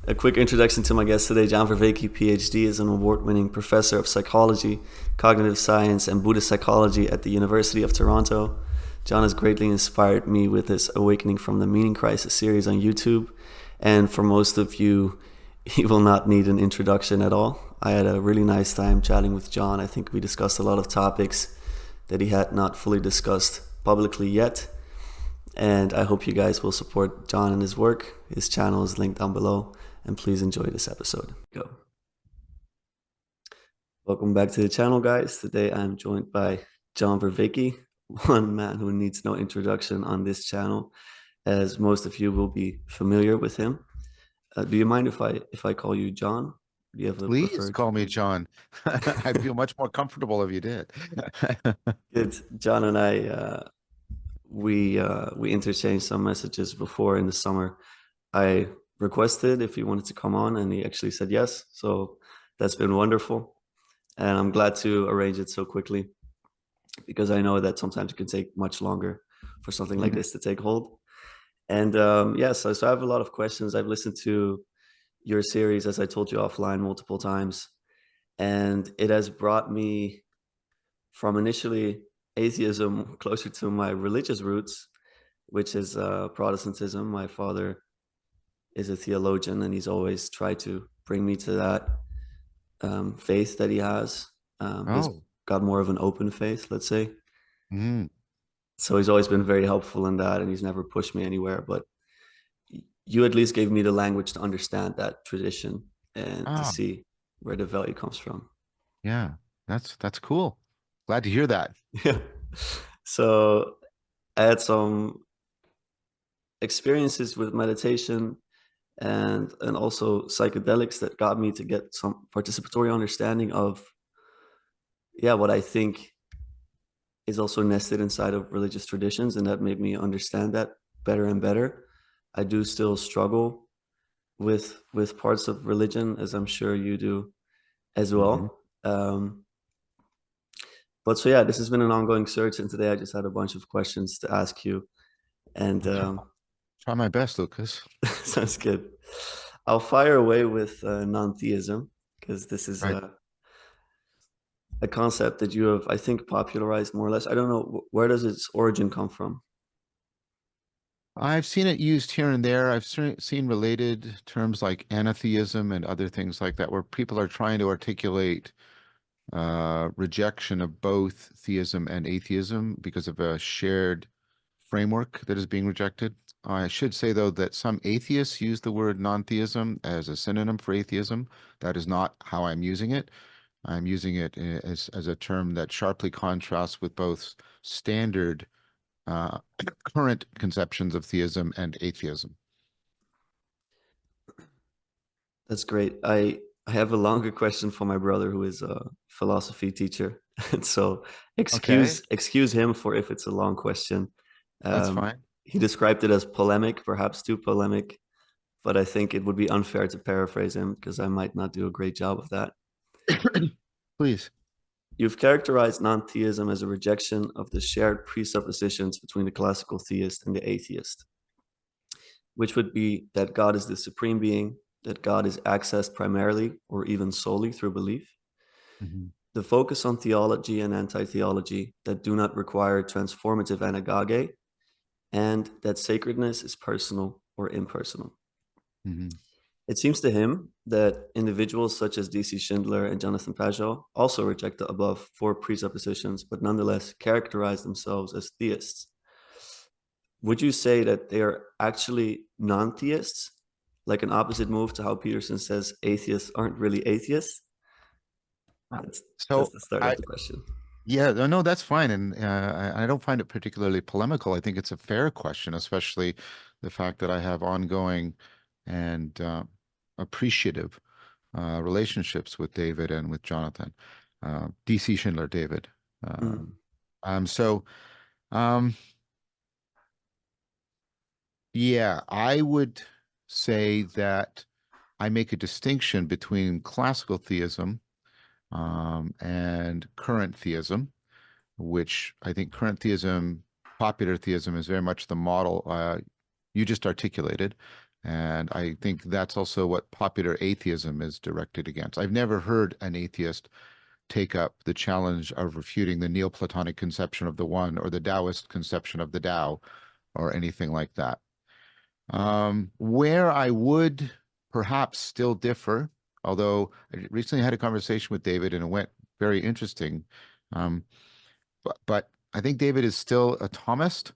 A quick introduction to my guest today. John Vervaeke, PhD, is an award-winning professor of psychology, cognitive science, and Buddhist psychology at the University of Toronto. John has greatly inspired me with his Awakening from the Meaning Crisis series on YouTube. And for most of you, he will not need an introduction at all. I had a really nice time chatting with John. I think we discussed a lot of topics that he had not fully discussed publicly yet. And I hope you guys will support John and his work. His channel is linked down below. And please enjoy this episode. Go. Welcome back to the channel, guys. Today I'm joined by John Vervaeke, one man who needs no introduction on this channel, as most of you will be familiar with him. Do you mind if I call you John? Do you have a Please preferred? call me John. I'd feel much more comfortable if you did. Good. John and I, we interchanged some messages before in the summer. I requested if he wanted to come on, and he actually said yes. So that's been wonderful. And I'm glad to arrange it so quickly because I know that sometimes it can take much longer for something like Mhm. this to take hold. And so I have a lot of questions. I've listened to your series, as I told you offline, multiple times, and it has brought me from initially atheism closer to my religious roots, which is Protestantism. My father is a theologian, and he's always tried to bring me to that faith that he has. He's Oh, got more of an open faith, let's say. mm. So he's always been very helpful in that, and he's never pushed me anywhere. But you at least gave me the language to understand that tradition and to Ah, see where the value comes from. yeah. That's cool. Glad to hear that. Yeah. So I had some experiences with meditation and also psychedelics that got me to get some participatory understanding of what I think is also nested inside of religious traditions, and that made me understand that better and better. I do still struggle with parts of religion, as I'm sure you do as Mhm. well. But so yeah, this has been an ongoing search, and today I just had a bunch of questions to ask you. And I'll try my best, Lucas. sounds good. I'll fire away with non-theism because this is Right. a concept that you have, I think, popularized more or less. I don't know where does its origin come from. I've seen it used here and there. I've seen related terms like anatheism and other things like that, where people are trying to articulate rejection of both theism and atheism because of a shared framework that is being rejected. I should say, though, that some atheists use the word non-theism as a synonym for atheism. That is not how I'm using it. I'm using it as a term that sharply contrasts with both standard uh, current conceptions of theism and atheism. That's great. I have a longer question for my brother who is a philosophy teacher. And so Okay, excuse him for if it's a long question. that's Um, fine. he described it as polemic, perhaps too polemic, but I think it would be unfair to paraphrase him because I might not do a great job of that. Please. You've characterized non-theism as a rejection of the shared presuppositions between the classical theist and the atheist, which would be that God is the supreme being, that God is accessed primarily or even solely through belief, Mhm. the focus on theology and anti-theology that do not require transformative anagoge, and that sacredness is personal or impersonal. Mhm. It seems to him that individuals such as D.C. Schindler and Jonathan Pageau also reject the above four presuppositions, but nonetheless characterize themselves as theists. Would you say that they are actually non-theists, like an opposite move to how Peterson says atheists aren't really atheists? That's So the start of I, the question. yeah, no, that's fine. And I don't find it particularly polemical. I think it's a fair question, especially the fact that I have ongoing and appreciative relationships with David and with Jonathan, DC Schindler, David. Uh, Mm. so, um, yeah, I would say that I make a distinction between classical theism and current theism, which I think current theism, popular theism, is very much the model you just articulated. And I think that's also what popular atheism is directed against. I've never heard an atheist take up the challenge of refuting the Neoplatonic conception of the one or the Taoist conception of the Tao or anything like that. Where I would perhaps still differ, although I recently had a conversation with David and it went very interesting. Um, but I think David is still a Thomist,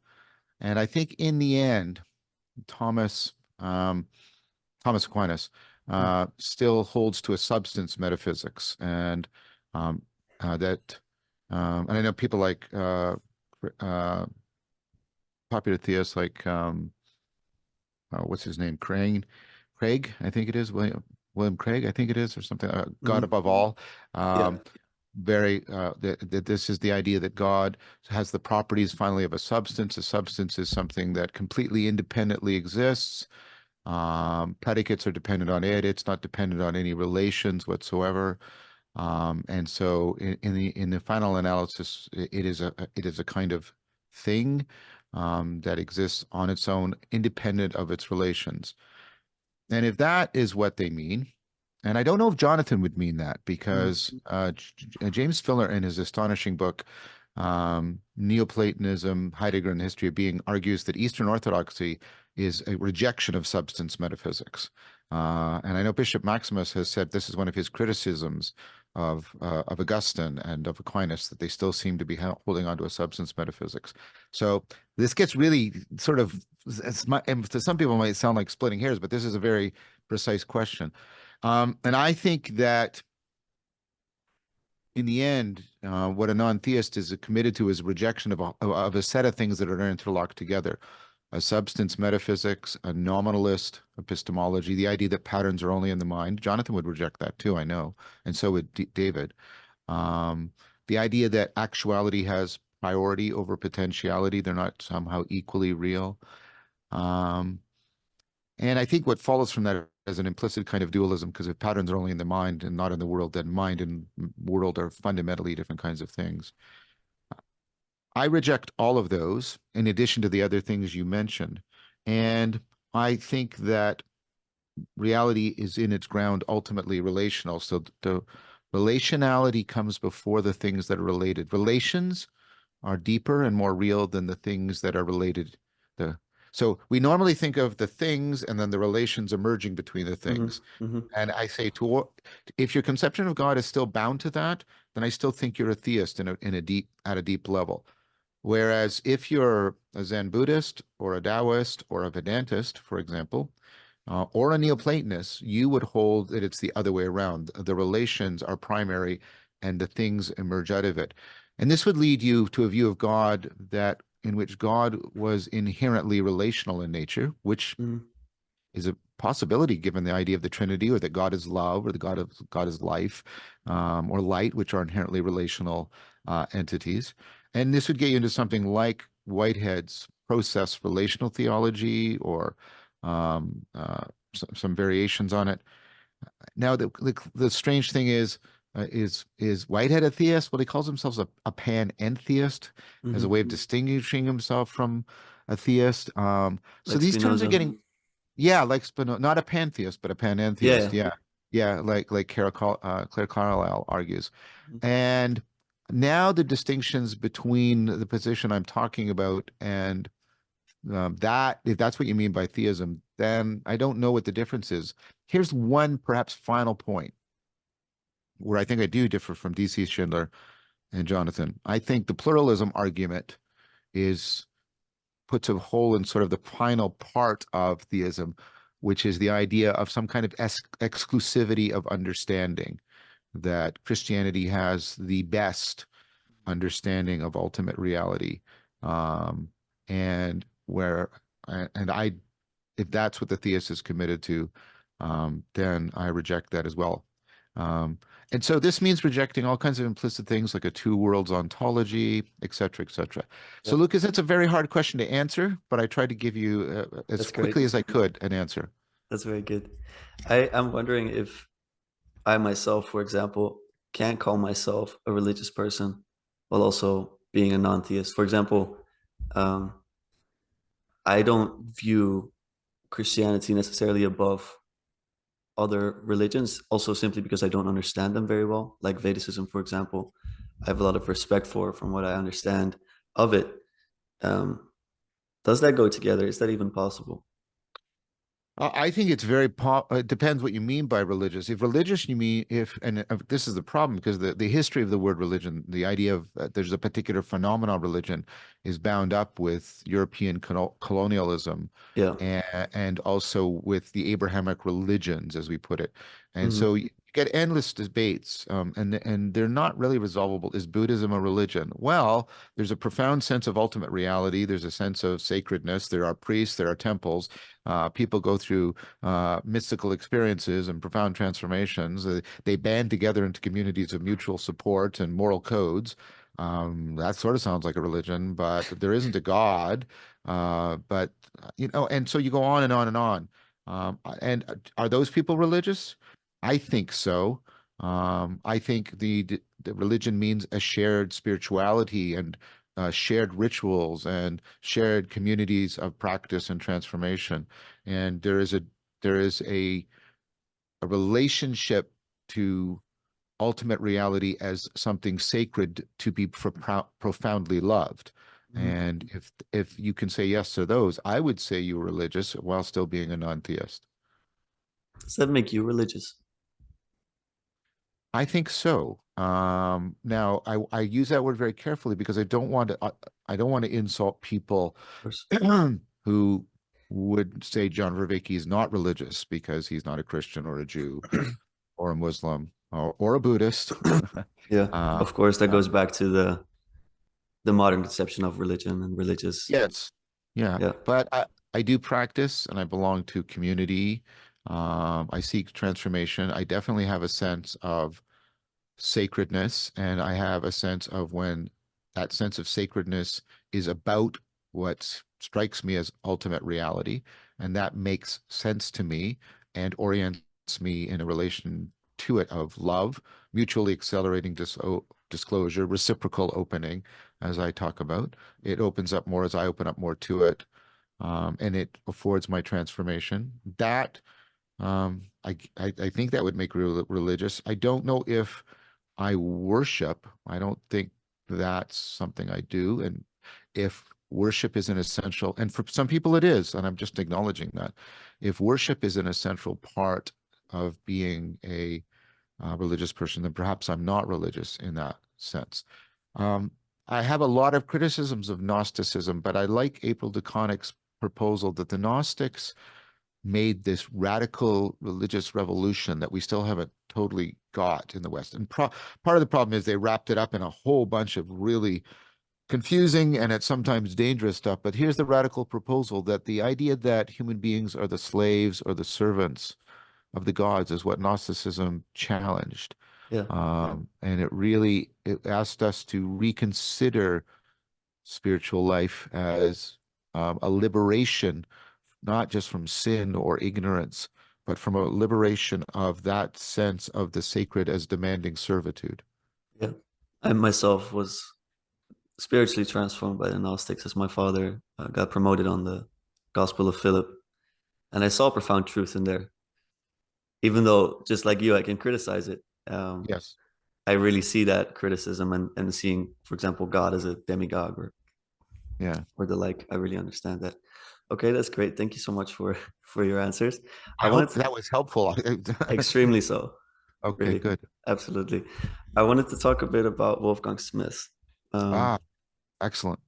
and I think in the end, Thomas Thomas Aquinas still holds to a substance metaphysics, and that and I know people like uh, popular theists like what's his name, Craig, I think it is William Craig, I think it is, or something. God Mhm. above all. Yeah. Very that this is the idea that God has the properties finally of a substance. A substance is something that completely independently exists. Predicates are dependent on it. It's not dependent on any relations whatsoever. And so in the final analysis, it is a kind of thing that exists on its own, independent of its relations. And if that is what they mean, and I don't know if Jonathan would mean that, because Mhm. James Filler, in his astonishing book, Neoplatonism, Heidegger and the History of Being, argues that Eastern Orthodoxy is a rejection of substance metaphysics. And I know Bishop Maximus has said this is one of his criticisms of Augustine and of Aquinas, that they still seem to be holding on to a substance metaphysics. So this gets really sort of, and to some people it might sound like splitting hairs, but this is a very precise question. And I think that in the end, what a non-theist is committed to is a rejection of a set of things that are interlocked together. A substance metaphysics, a nominalist epistemology, the idea that patterns are only in the mind. Jonathan would reject that too, I know, and so would David. Um, the idea that actuality has priority over potentiality, they're not somehow equally real. Um, and I think what follows from that is an implicit kind of dualism, because if patterns are only in the mind and not in the world, then mind and world are fundamentally different kinds of things. I reject all of those in addition to the other things you mentioned. And I think that reality is in its ground ultimately relational. So the relationality comes before the things that are related. Relations are deeper and more real than the things that are related. The So we normally think of the things and then the relations emerging between the Mhm. things. Mhm. And I say if your conception of God is still bound to that, then I still think you're a theist at a deep level. Whereas if you're a Zen Buddhist or a Taoist or a Vedantist, for example, or a Neoplatonist, you would hold that it's the other way around. The relations are primary and the things emerge out of it. And this would lead you to a view of God that in which God was inherently relational in nature, which Mhm. is a possibility given the idea of the Trinity, or that God is love, or the God is life, or light, which are inherently relational entities. And this would get you into something like Whitehead's process relational theology, or um, uh, some variations on it. Now, the strange thing is Whitehead a theist? Well, he calls himself a panentheist as a Mhm. way of distinguishing himself from a theist. So Like these terms are Spinoza. getting, yeah, like Spinoza, not a pantheist, but a panentheist. Yeah. Yeah, yeah, like Claire Carlyle argues. Mhm. And now the distinctions between the position I'm talking about and that, if that's what you mean by theism, then I don't know what the difference is. Here's one perhaps final point where I think I do differ from DC Schindler and Jonathan. I think the pluralism argument is puts a hole in sort of the final part of theism, which is the idea of some kind of exclusivity of understanding, that Christianity has the best understanding of ultimate reality. Um, and where, and I, if that's what the theist is committed to, then I reject that as well. Um, and so this means rejecting all kinds of implicit things like a two worlds ontology, et cetera, et cetera. So, Yep. Lucas, that's a very hard question to answer, but I tried to give you, as That's great. quickly as I could, an answer. That's very good. I'm wondering if I myself, for example, can call myself a religious person while also being a non-theist. For example, um, I don't view Christianity necessarily above other religions, also simply because I don't understand them very well. Like Vedicism, for example, I have a lot of respect for from what I understand of it. Um, does that go together? Is that even possible? I think it's very it depends what you mean by religious. If religious, you mean if, and this is the problem because the history of the word religion, the idea of there's a particular phenomenon religion is bound up with European colonialism Yeah. and also with the Abrahamic religions, as we put it. And so Hmm. you get endless debates, and they're not really resolvable. Is Buddhism a religion? Well, there's a profound sense of ultimate reality. There's a sense of sacredness. There are priests, there are temples. People go through mystical experiences and profound transformations. They band together into communities of mutual support and moral codes. That sort of sounds like a religion, but there isn't a God. But and so you go on and on and on. And are those people religious? I think so. I think the religion means a shared spirituality and shared rituals and shared communities of practice and transformation. And there is a relationship to ultimate reality as something sacred to be profoundly loved. Hmm. And if you can say yes to those, I would say you're religious while still being a non-theist. Does that make you religious? I think so. Now I use that word very carefully because I don't want to insult people Of course. who would say John Vervaeke is not religious because he's not a Christian or a Jew or a Muslim or a Buddhist. Yeah. Uh, Of course, that uh, goes back to the modern conception of religion and religious. yes, yeah, Yeah. but I do practice and I belong to community. I seek transformation. I definitely have a sense of sacredness, and I have a sense of when that sense of sacredness is about what strikes me as ultimate reality, and that makes sense to me and orients me in a relation to it of love, mutually accelerating disclosure, reciprocal opening, as I talk about. It opens up more as I open up more to it, and it affords my transformation. That I think that would make religious. I don't know if I worship. I don't think that's something I do. And if worship is an essential, and for some people it is, and I'm just acknowledging that, if worship is an essential part of being a religious person, then perhaps I'm not religious in that sense. Um, I have a lot of criticisms of Gnosticism, but I like April DeConnick's proposal that the Gnostics made this radical religious revolution that we still haven't totally got in the West. And part of the problem is they wrapped it up in a whole bunch of really confusing and at sometimes dangerous stuff. But here's the radical proposal that the idea that human beings are the slaves or the servants of the gods is what Gnosticism challenged. Yeah. And it asked us to reconsider spiritual life as a liberation not just from sin or ignorance, but from a liberation of that sense of the sacred as demanding servitude. Yeah. I myself was spiritually transformed by the Gnostics as my father got promoted on the Gospel of Philip. And I saw profound truth in there. Even though, just like you, I can criticize it. Yes. I really see that criticism and seeing, for example, God as a demigod Yeah. or the like. I really understand that. Okay, that's great. Thank you so much for for your answers. I I wanted hope to, that was helpful. extremely so, Okay, really, good. absolutely. I wanted to talk a bit about Wolfgang Smith. Ah, Um, excellent.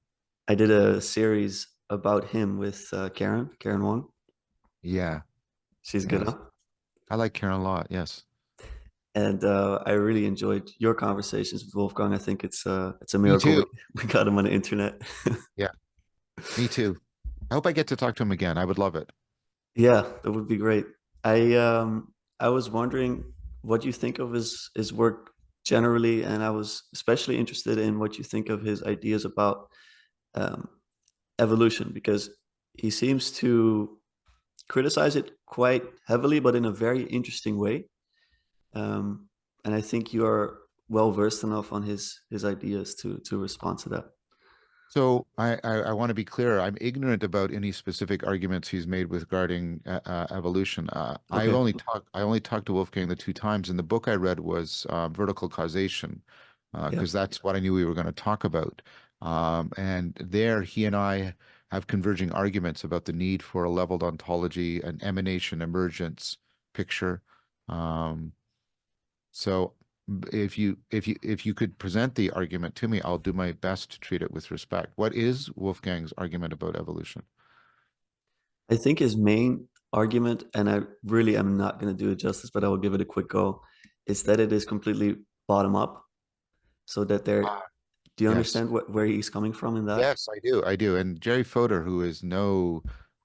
I did a series about him with Karen Wong. Yeah. She's good, Yes. huh? I like Karen a lot. Yes. And I really enjoyed your conversations with Wolfgang. I think it's a Me miracle too. we got him on the internet. Yeah. Me too. I hope I get to talk to him again. I would love it. Yeah, that would be great. I was wondering what you think of his work generally, and I was especially interested in what you think of his ideas about um, evolution because he seems to criticize it quite heavily, but in a very interesting way. And I think you are well versed enough on his ideas to respond to that. So I want to be clear. I'm ignorant about any specific arguments he's made with regarding evolution. Okay. I only talked to Wolfgang the two times, and the book I read was Vertical Causation, Yeah. because that's what I knew we were going to talk about. And there, he and I have converging arguments about the need for a leveled ontology, an emanation emergence picture. Um, so if you could present the argument to me, I'll do my best to treat it with respect. What is Wolfgang's argument about evolution? I think his main argument, and I really am not going to do it justice, but I will give it a quick go, is that it is completely bottom up. So that there, Ah, do you yes. understand where he's coming from in that? Yes, I do. I do. And Jerry Fodor, who is no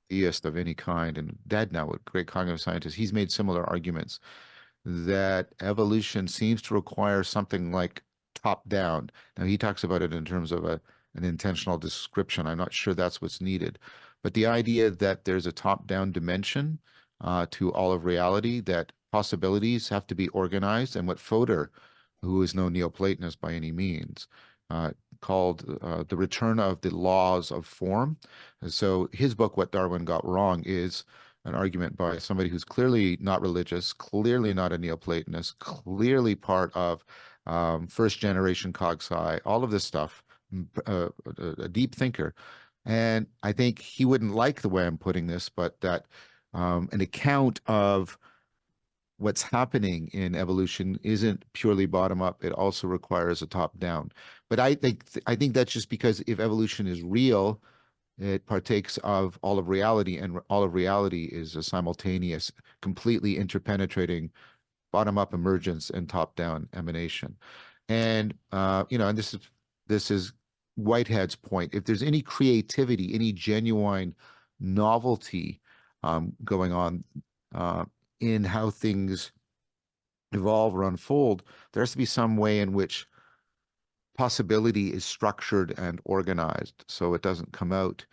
theist of any kind and dead now, a great cognitive scientist, he's made similar arguments that evolution seems to require something like top down. Now, he talks about it in terms of an intentional description. I'm not sure that's what's needed. But the idea that there's a top down dimension to all of reality, that possibilities have to be organized, and what Fodor, who is no Neoplatonist by any means, uh, called the return of the laws of form. And so his book, What Darwin Got Wrong, is an argument by somebody who's clearly not religious, clearly not a Neoplatonist, clearly part of first generation cog sci, all of this stuff, a deep thinker. And I think he wouldn't like the way I'm putting this, but that an account of what's happening in evolution isn't purely bottom up. It also requires a top down. But I think that's just because if evolution is real, it partakes of all of reality, and all of reality is a simultaneous, completely interpenetrating bottom-up emergence and top-down emanation. And and this is Whitehead's point. If there's any creativity, any genuine novelty going on uh, in how things evolve or unfold, there has to be some way in which possibility is structured and organized so it doesn't come out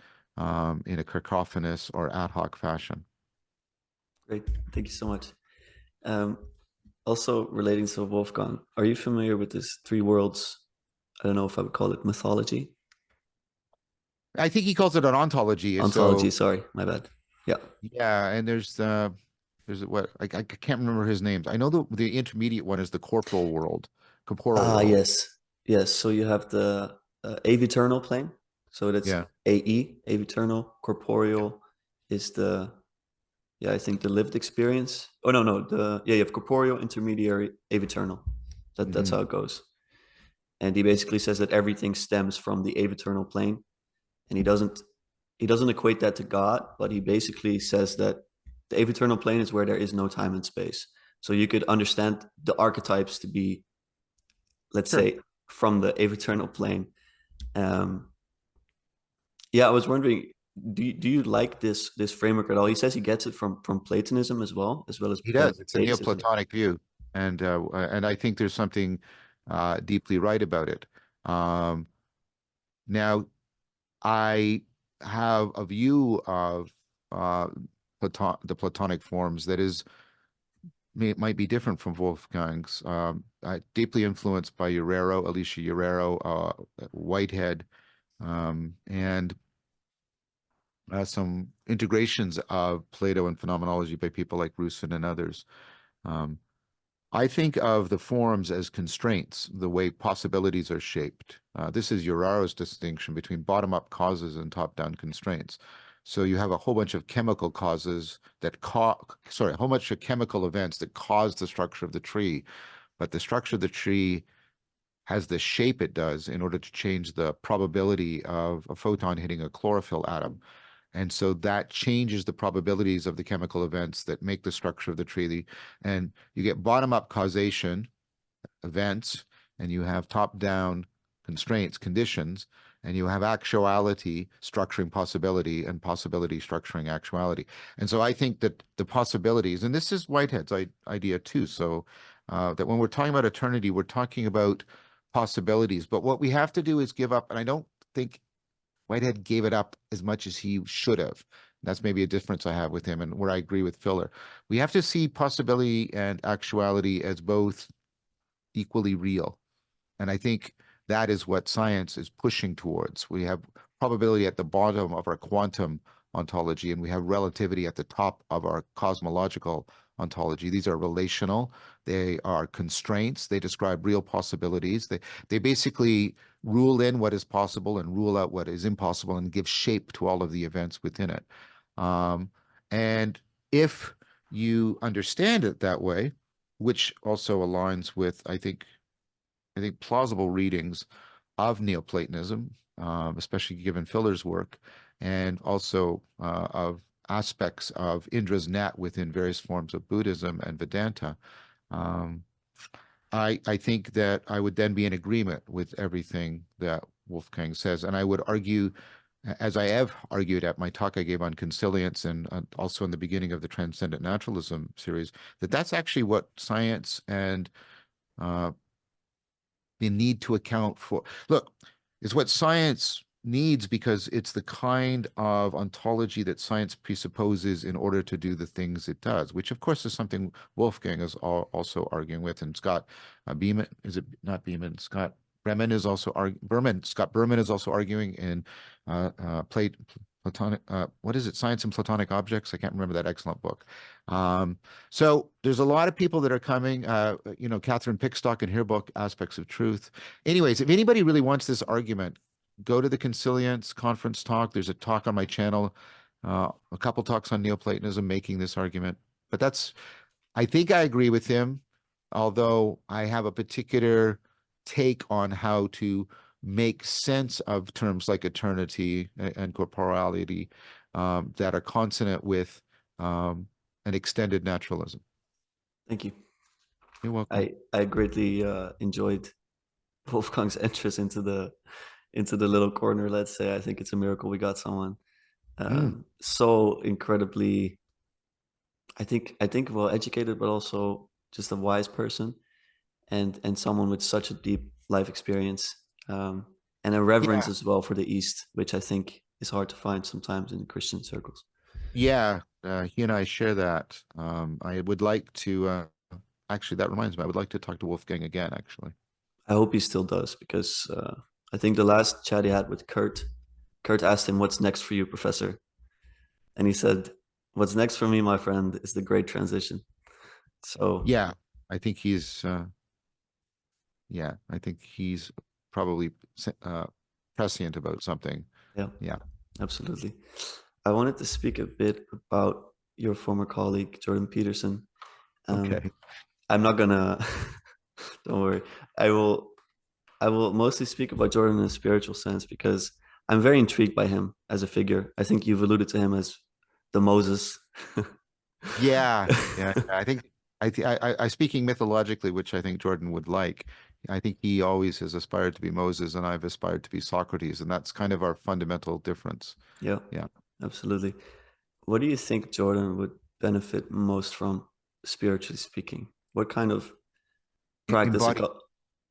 in a cacophonous or ad hoc fashion. Great. Thank you so much. Um, Also relating to Wolfgang, are you familiar with this three worlds? I don't know if I would call it mythology. I think he calls it an ontology. Ontology, So sorry, my bad. Yeah. yeah, and there's what I can't remember his names. I know the intermediate one is the corporal Ah, world. yes. Yes. So you have the aviternal plane. So that's Yeah. AE, aviternal. Corporeal is the, yeah, I think the lived experience. Oh, no, no. Yeah, you have corporeal, intermediary, aviternal. That's Hmm. how it goes. And he basically says that everything stems from the aviternal plane. And he doesn't equate that to God, but he basically says that the aviternal plane is where there is no time and space. So you could understand the archetypes to be, let's Sure. say, from the aviternal plane. Um, yeah, I was wondering, do you like this framework at all? He says he gets it from Platonism as well as He does. It's a Platonism. Neoplatonic view, and I think there's something deeply right about it. Um, Now, I have a view of uh, the Platonic forms that might be different from Wolfgang's. Deeply influenced by Alicia Urero, Whitehead, and some integrations of Plato and phenomenology by people like Rusin and others. Um, I think of the forms as constraints, the way possibilities are shaped. This is Urero's distinction between bottom-up causes and top-down constraints. So you have a whole bunch of chemical causes that a whole bunch of chemical events that cause the structure of the tree, but the structure of the tree has the shape it does in order to change the probability of a photon hitting a chlorophyll atom. And so that changes the probabilities of the chemical events that make the structure of the tree. And you get bottom-up causation events, and you have top-down constraints, conditions, and you have actuality structuring possibility and possibility structuring actuality. And so I think that the possibilities, and this is Whitehead's idea too, so that when we're talking about eternity, we're talking about possibilities. But what we have to do is give up, and I don't think Whitehead gave it up as much as he should have. That's maybe a difference I have with him and where I agree with Filler. We have to see possibility and actuality as both equally real. And I think that is what science is pushing towards. We have probability at the bottom of our quantum ontology, and we have relativity at the top of our cosmological ontology. These are relational. They are constraints. They describe real possibilities. They basically rule in what is possible and rule out what is impossible and give shape to all of the events within it. And if you understand it that way, which also aligns with, I think plausible readings of Neoplatonism, especially given Filler's work, and also of aspects of Indra's net within various forms of Buddhism and Vedanta. Um, I think that I would then be in agreement with everything that Wolfgang says, and I would argue, as I have argued at my talk I gave on consilience and also in the beginning of the Transcendent Naturalism series, that that's actually what science and uh, the need to account for. Look, it's what science needs because it's the kind of ontology that science presupposes in order to do the things it does, which of course is something Wolfgang is also arguing with, and Scott Beeman, is it not Beeman? Scott Berman is also Scott Berman is also arguing in Platonic, what is it? Science and Platonic Objects. I can't remember that excellent book. So there's a lot of people that are coming, Catherine Pickstock in her book, Aspects of Truth. Anyways, if anybody really wants this argument, go to the Consilience conference talk. There's a talk on my channel, a couple talks on Neoplatonism making this argument. But I think I agree with him, although I have a particular take on how to make sense of terms like eternity and corporeality that are consonant with an extended naturalism. Thank you. You're welcome. I greatly enjoyed Wolfgang's entrance into the little corner. Let's say I think it's a miracle we got someone so incredibly, I think well educated, but also just a wise person, and someone with such a deep life experience, and a reverence as well for the East, which I think is hard to find sometimes in Christian circles. Yeah, he and I share that. I would like to, actually, that reminds me, I would like to talk to Wolfgang again, actually. I hope he still does, because I think the last chat he had with Kurt asked him, "What's next for you, Professor?" And he said, "What's next for me, my friend, is the great transition." So yeah, I think he's, I think he's probably prescient about something. Yeah, absolutely. I wanted to speak a bit about your former colleague, Jordan Peterson. Okay. I'm not gonna, don't worry. I will mostly speak about Jordan in a spiritual sense because I'm very intrigued by him as a figure. I think you've alluded to him as the Moses. Yeah. I think I speaking mythologically, which I think Jordan would like. I think he always has aspired to be Moses, and I've aspired to be Socrates, and that's kind of our fundamental difference. Yeah, Yeah. absolutely. What do you think Jordan would benefit most from, spiritually speaking? What kind of practice? Embody,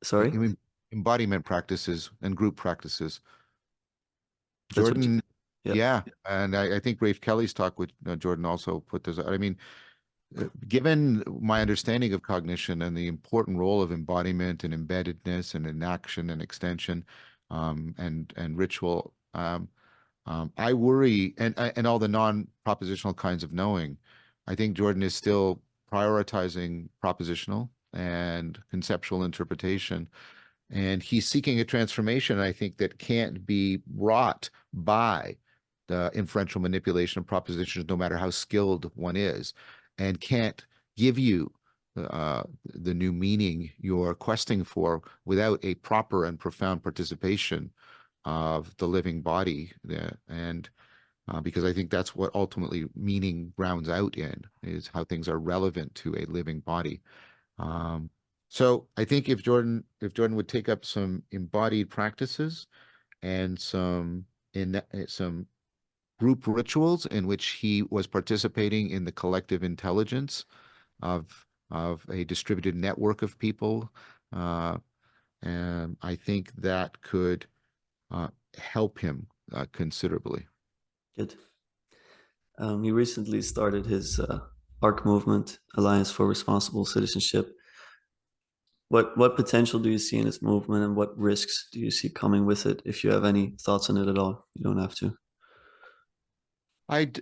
Sorry, embodiment practices and group practices. that's what. Jordan, Yeah, yeah, and I think Rafe Kelly's talk with Jordan also put this. I mean, given my understanding of cognition and the important role of embodiment and embeddedness and inaction and extension, and ritual, I worry, and all the non-propositional kinds of knowing. I think Jordan is still prioritizing propositional and conceptual interpretation, and he's seeking a transformation, I think, that can't be wrought by the inferential manipulation of propositions, no matter how skilled one is, and can't give you the new meaning you're questing for without a proper and profound participation of the living body. And because I think that's what ultimately meaning grounds out in, is how things are relevant to a living body. So I think if Jordan would take up some embodied practices and some group rituals in which he was participating in the collective intelligence of a distributed network of people, and I think that could help him considerably. good. He recently started his ARC movement, Alliance for Responsible Citizenship, What potential do you see in this movement, and what risks do you see coming with it? If you have any thoughts on it at all, you don't have to. I, d-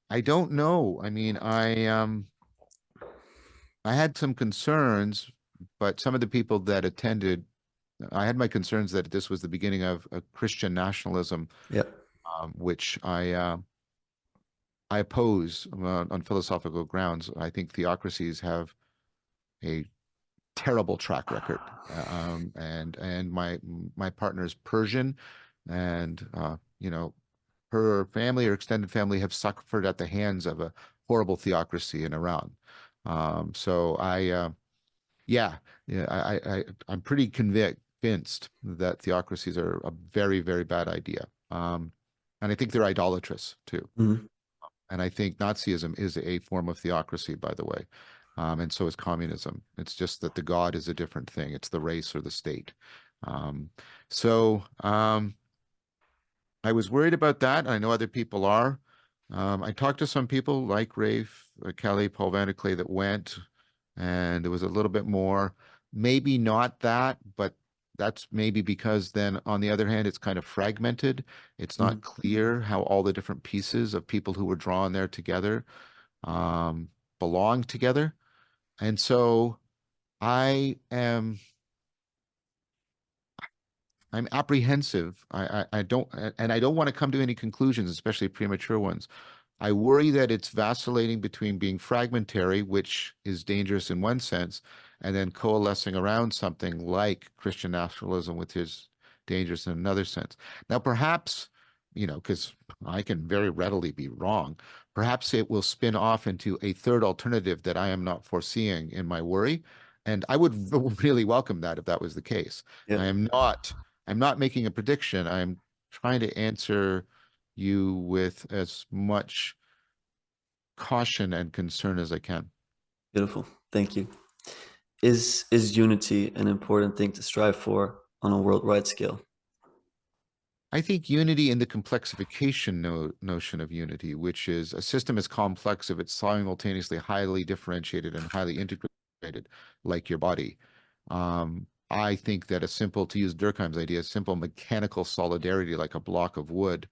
I don't know. I mean, I had some concerns, but some of the people that attended, I had my concerns that this was the beginning of a Christian nationalism, Yeah. which I oppose on philosophical grounds. I think theocracies have a terrible track record, and my partner is Persian, and her family or extended family have suffered at the hands of a horrible theocracy in Iran. So yeah, yeah, I'm pretty convinced that theocracies are a very, very bad idea. And I think they're idolatrous too. Mhm. And I think Nazism is a form of theocracy, by the way. And so is communism. It's just that the God is a different thing. It's the race or the state. Um, so I was worried about that. I know other people are. I talked to some people like Rafe, Kelly, Paul Vanderklay that went, and there was a little bit more. Maybe not that, but that's maybe because then on the other hand, it's kind of fragmented. It's not Mhm. clear how all the different pieces of people who were drawn there together um, belong together. And so I am I'm apprehensive. I don't and I don't want to come to any conclusions, especially premature ones. I worry that it's vacillating between being fragmentary, which is dangerous in one sense, and then coalescing around something like Christian nationalism, which is dangerous in another sense. Now, perhaps, because I can very readily be wrong, perhaps it will spin off into a third alternative that I am not foreseeing in my worry. And I would really welcome that if that was the case. Yeah. I am not, I'm not making a prediction. I'm trying to answer you with as much caution and concern as I can. Beautiful. Thank you. Is unity an important thing to strive for on a worldwide scale? I think unity in the complexification notion of unity, which is a system is complex if it's simultaneously highly differentiated and highly integrated, like your body. I think that a simple, to use Durkheim's idea, a simple mechanical solidarity like a block of wood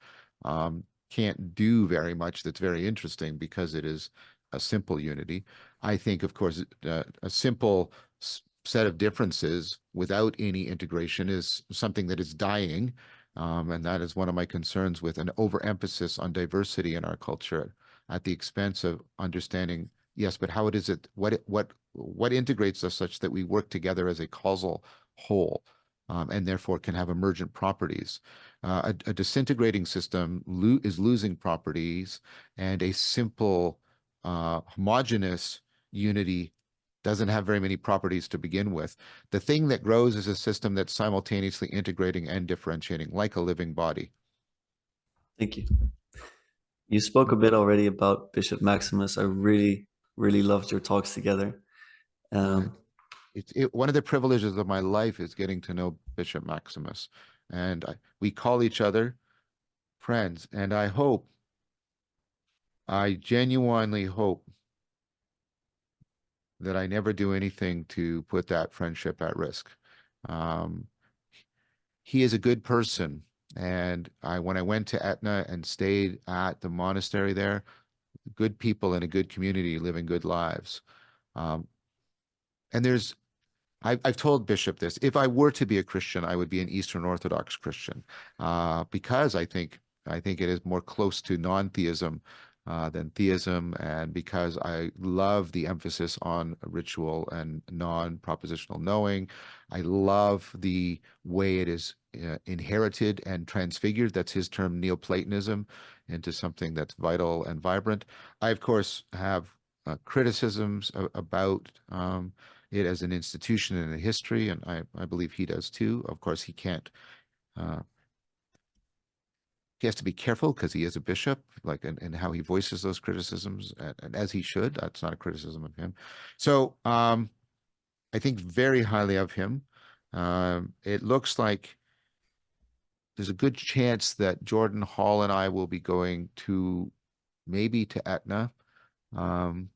can't do very much that's very interesting because it is a simple unity. I think, of course, a simple set of differences without any integration is something that is dying, and that is one of my concerns with an overemphasis on diversity in our culture at the expense of understanding, yes, but how it is it, what integrates us such that we work together as a causal whole, and therefore can have emergent properties. A disintegrating system is losing properties, and a simple, homogeneous unity doesn't have very many properties to begin with. The thing that grows is a system that's simultaneously integrating and differentiating, like a living body. Thank you. You spoke a bit already about Bishop Maximus. I really, really loved your talks together. Uh, Um, one of the privileges of my life is getting to know Bishop Maximus, and we call each other friends. And I genuinely hope that I never do anything to put that friendship at risk. Um, he is a good person. And when I went to Etna and stayed at the monastery there, good people in a good community living good lives. Um, and I've told Bishop this. If I were to be a Christian, I would be an Eastern Orthodox Christian, because I think it is more close to non-theism than theism, and because I love the emphasis on ritual and non-propositional knowing. I love the way it is inherited and transfigured. That's his term, Neoplatonism, into something that's vital and vibrant. I, of course, have criticisms about it as an institution and a history, and I believe he does too. Of course, uh, he has to be careful because he is a bishop, like, and how he voices those criticisms, and as he should. That's not a criticism of him. So I think very highly of him. It looks like there's a good chance that Jordan Hall and I will be going to maybe to Etna. Um,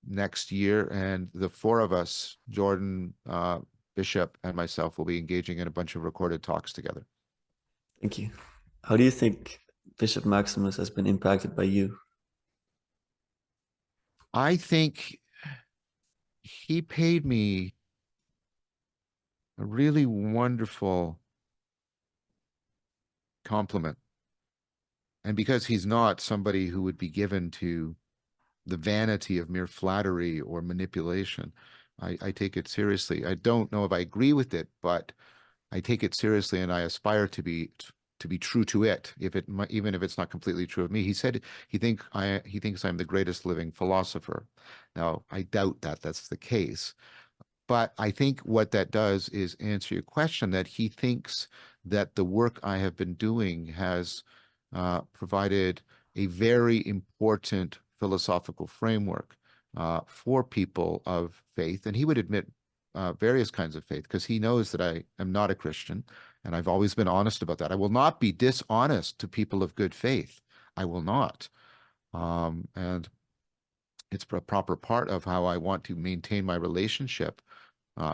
next year, and the four of us, Jordan, Bishop, and myself, will be engaging in a bunch of recorded talks together. Thank you. How do you think Bishop Maximus has been impacted by you? I think he paid me a really wonderful compliment. And because he's not somebody who would be given to the vanity of mere flattery or manipulation, I take it seriously. I don't know if I agree with it, but I take it seriously, and I aspire to be true to it, even if it's not completely true of me. He said he thinks I'm the greatest living philosopher. Now, I doubt that that's the case, but I think what that does is answer your question, that he thinks that the work I have been doing has provided a very important philosophical framework for people of faith. And he would admit various kinds of faith, because he knows that I am not a Christian. And I've always been honest about that. I will not be dishonest to people of good faith. I will not. And it's a proper part of how I want to maintain my relationship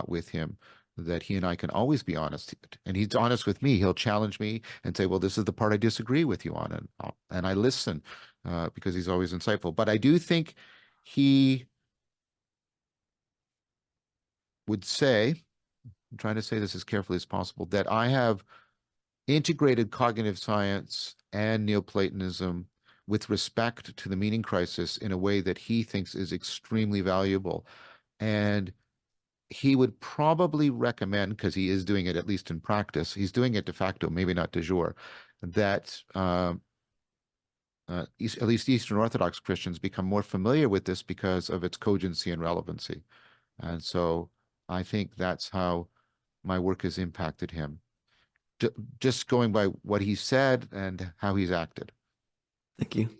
with him, that he and I can always be honest. And he's honest with me. He'll challenge me and say, well, this is the part I disagree with you on. And I listen because he's always insightful. But I do think he would say, I'm trying to say this as carefully as possible, that I have integrated cognitive science and Neoplatonism with respect to the meaning crisis in a way that he thinks is extremely valuable. And he would probably recommend, because he is doing it at least in practice, he's doing it de facto, maybe not de jure, that at least Eastern Orthodox Christians become more familiar with this because of its cogency and relevancy. And so I think that's how my work has impacted him, just going by what he said and how he's acted. Thank you.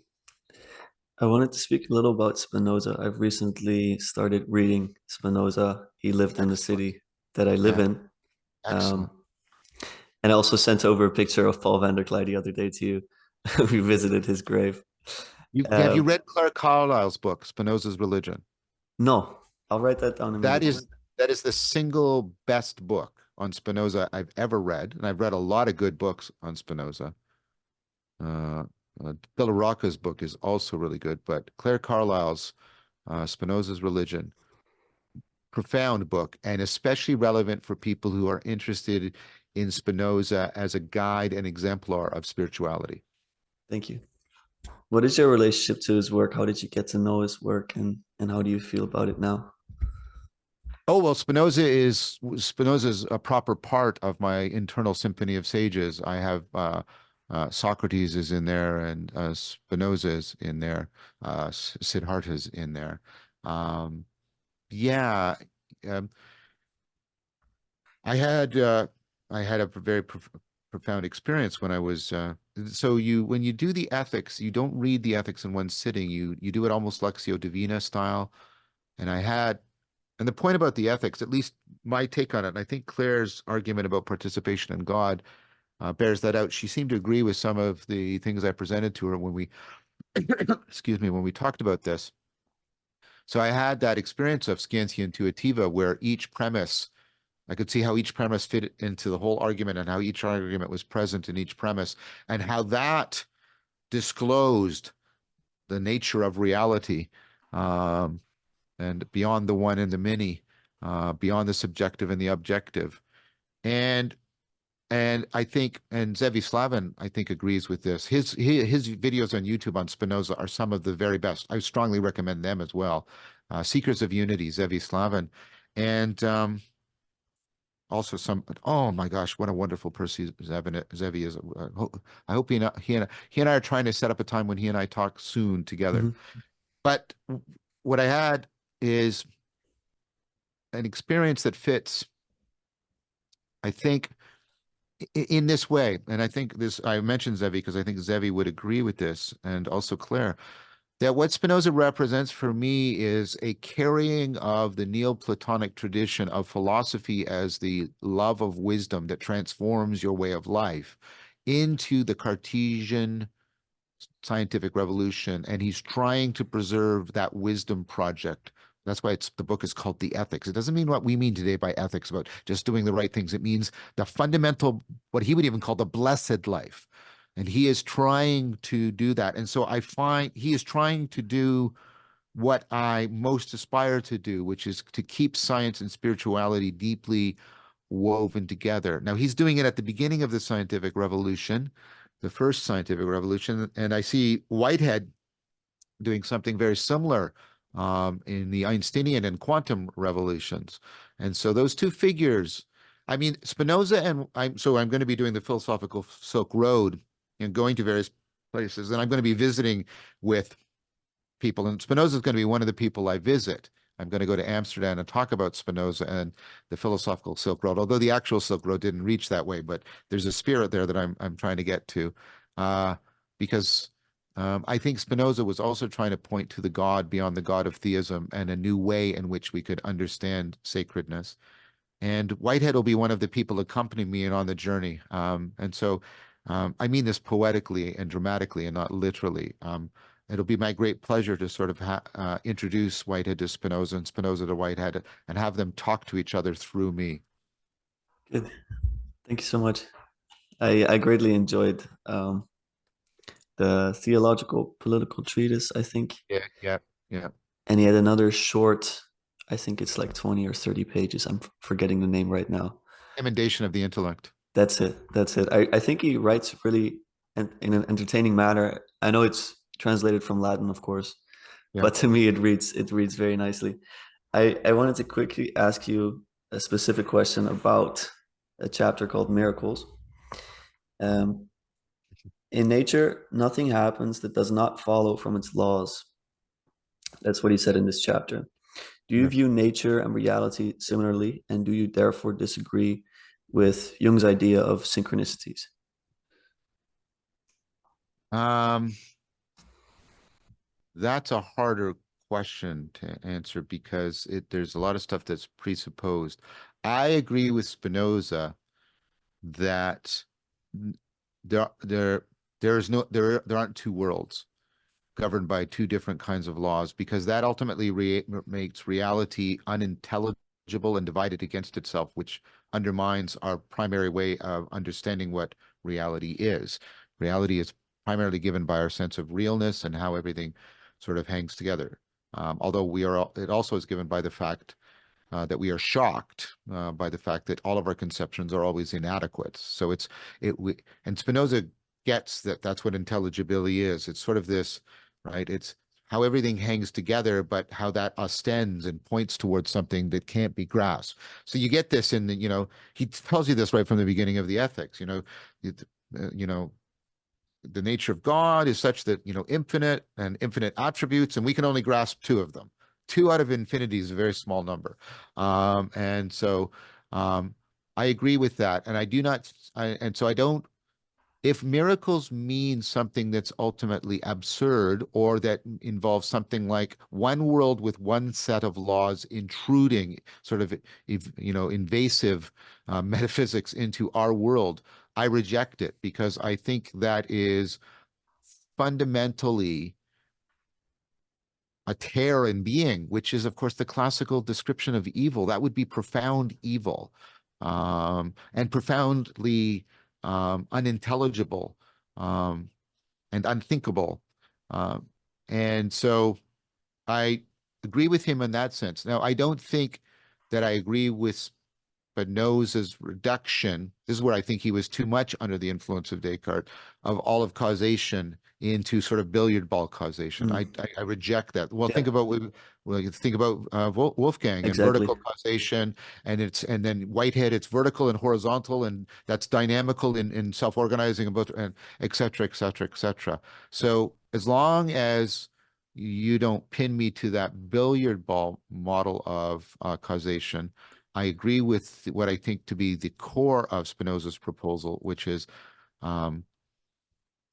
I wanted to speak a little about Spinoza. I've recently started reading Spinoza. He lived in the city that I live Yeah, in. excellent. And I also sent over a picture of Paul van der Klee the other day to you. We visited his grave. Have you Um, read Claire Carlisle's book, Spinoza's Religion? no, I'll write that down That immediately. is that is the single best book on Spinoza I've ever read, and I've read a lot of good books on Spinoza. Uh, Rocca's book is also really good, but Claire Carlisle's Spinoza's Religion, profound book, and especially relevant for people who are interested in Spinoza as a guide and exemplar of spirituality. Thank you. What is your relationship to his work? How did you get to know his work, and how do you feel about it now? Oh, well, Spinoza's a proper part of my internal symphony of sages. I have Socrates is in there, and Spinoza is in there, Siddhartha's in there. Um, yeah, um, I had a very profound experience when I was so when you do the ethics, you don't read the ethics in one sitting. You do it almost Lectio Divina style. And I had And the point about the ethics, at least my take on it, and I think Claire's argument about participation in God bears that out. She seemed to agree with some of the things I presented to her when we, excuse me, when we talked about this. So I had that experience of Scientia Intuitiva, where each premise, I could see how each premise fit into the whole argument, and how each argument was present in each premise, and how that disclosed the nature of reality. And beyond the one and the many, beyond the subjective and the objective. And I think, and Zevi Slavin, I think, agrees with this. His videos on YouTube on Spinoza are some of the very best. I strongly recommend them as well. Seekers of Unity, Zevi Slavin, and also some. Oh my gosh, what a wonderful person Zevi is. I hope he and I are trying to set up a time when he and I talk soon together. Mhm. But what I had is an experience that fits, I think, in this way. And I think this, I mentioned Zevi because I think Zevi would agree with this, and also Claire, that what Spinoza represents for me is a carrying of the Neoplatonic tradition of philosophy as the love of wisdom that transforms your way of life into the Cartesian scientific revolution. And he's trying to preserve that wisdom project That's why the book is called The Ethics. It doesn't mean what we mean today by ethics, about just doing the right things. It means the fundamental, what he would even call the blessed life. And he is trying to do that. And so I find he is trying to do what I most aspire to do, which is to keep science and spirituality deeply woven together. Now, he's doing it at the beginning of the scientific revolution, the first scientific revolution. And I see Whitehead doing something very similar in the Einsteinian and quantum revolutions. And so those two figures, I mean, Spinoza and I'm going to be doing the philosophical Silk Road and going to various places, and I'm going to be visiting with people, and Spinoza is going to be one of the people I visit. I'm going to go to Amsterdam and talk about Spinoza and the philosophical Silk Road, although the actual Silk Road didn't reach that way, but there's a spirit there that I'm trying to get to, because I think Spinoza was also trying to point to the God beyond the God of theism and a new way in which we could understand sacredness. And Whitehead will be one of the people accompanying me on the journey. And so I mean this poetically and dramatically and not literally. It'll be my great pleasure to sort of introduce Whitehead to Spinoza and Spinoza to Whitehead and have them talk to each other through me. Good. Thank you so much. I greatly enjoyed the theological political treatise, I think. Yeah, yeah, yeah. And he had another short, I think it's like 20 or 30 pages. I'm forgetting the name right now. Emendation of the intellect. That's it. That's it. I think he writes really in an entertaining manner. I know it's translated from Latin, of course, Yeah. but to me it reads very nicely. I wanted to quickly ask you a specific question about a chapter called Miracles. Um, in nature, nothing happens that does not follow from its laws. That's what he said in this chapter. Do you Yeah. view nature and reality similarly, and do you therefore disagree with Jung's idea of synchronicities? Um, that's a harder question to answer because there's a lot of stuff that's presupposed. I agree with Spinoza that there there there aren't two worlds governed by two different kinds of laws, because that ultimately makes reality unintelligible and divided against itself, which undermines our primary way of understanding what reality is. Reality is primarily given by our sense of realness and how everything sort of hangs together. Although it also is given by the fact that we are shocked by the fact that all of our conceptions are always inadequate. So and Spinoza gets that that's what intelligibility is. It's sort of this, right? It's how everything hangs together, but how that ostends and points towards something that can't be grasped. So you get this in he tells you this right from the beginning of the ethics, you know, the nature of God is such that, infinite and infinite attributes, and we can only grasp two of them. Two out of infinity is a very small number. And so I agree with that. And I do not, and so I don't, if miracles mean something that's ultimately absurd or that involves something like one world with one set of laws intruding sort of, invasive metaphysics into our world, I reject it because I think that is fundamentally a tear in being, which is, of course, the classical description of evil. That would be profound evil, and profoundly unintelligible, and unthinkable. And so I agree with him in that sense. Now, I don't think that I agree with Spinoza's reduction. This is where I think he was too much under the influence of Descartes, of all of causation into sort of billiard ball causation. Mm, I reject that. Well, yeah, think about Wolfgang and exactly. vertical causation, and then Whitehead. It's vertical and horizontal, and that's dynamical in self-organizing, and et cetera, et cetera, et cetera. So as long as you don't pin me to that billiard ball model of causation, I agree with what I think to be the core of Spinoza's proposal, which is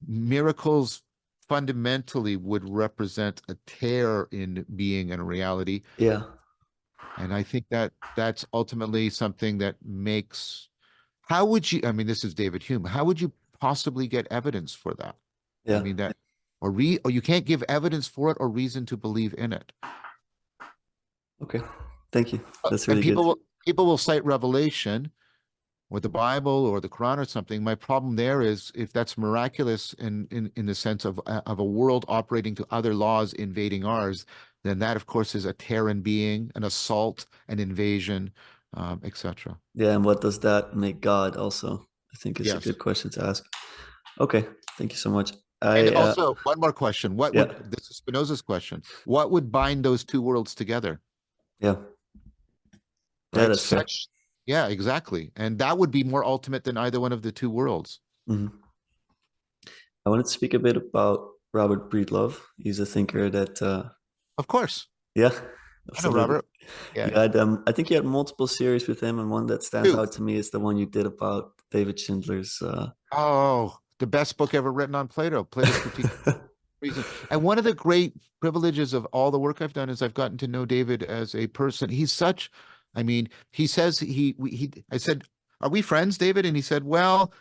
miracles fundamentally would represent a tear in being and reality. Yeah, And I think that that's ultimately something that makes, how would you, I mean, this is David Hume, how would you possibly get evidence for that? I yeah. mean, or you can't give evidence for it or reason to believe in it. Okay. Thank you. That's And really good. people will cite Revelation or the Bible or the Quran or something. My problem there is if that's miraculous in the sense of a world operating to other laws invading ours, then that of course is a Terran being, an assault, an invasion, etc. Yeah, and what does that make God also? I think is a Yes. good question to ask. Okay, thank you so much. And I also one more question. What yeah, would this is Spinoza's question? What would bind those two worlds together? yeah, yeah, Right? that's fair. Such, yeah, exactly. And that would be more ultimate than either one of the two worlds. Mhm. I wanted to speak a bit about Robert Breedlove. He's a thinker that Of course. yeah, I know, absolutely. Robert. You Yeah. had I think you had multiple series with him, and one that stands Two. out to me is the one you did about David Schindler's Oh, the best book ever written on Plato, Plato's Critique of Reason. And one of the great privileges of all the work I've done is I've gotten to know David as a person. He's such, I mean, he says I said, are we friends, David? And he said, well,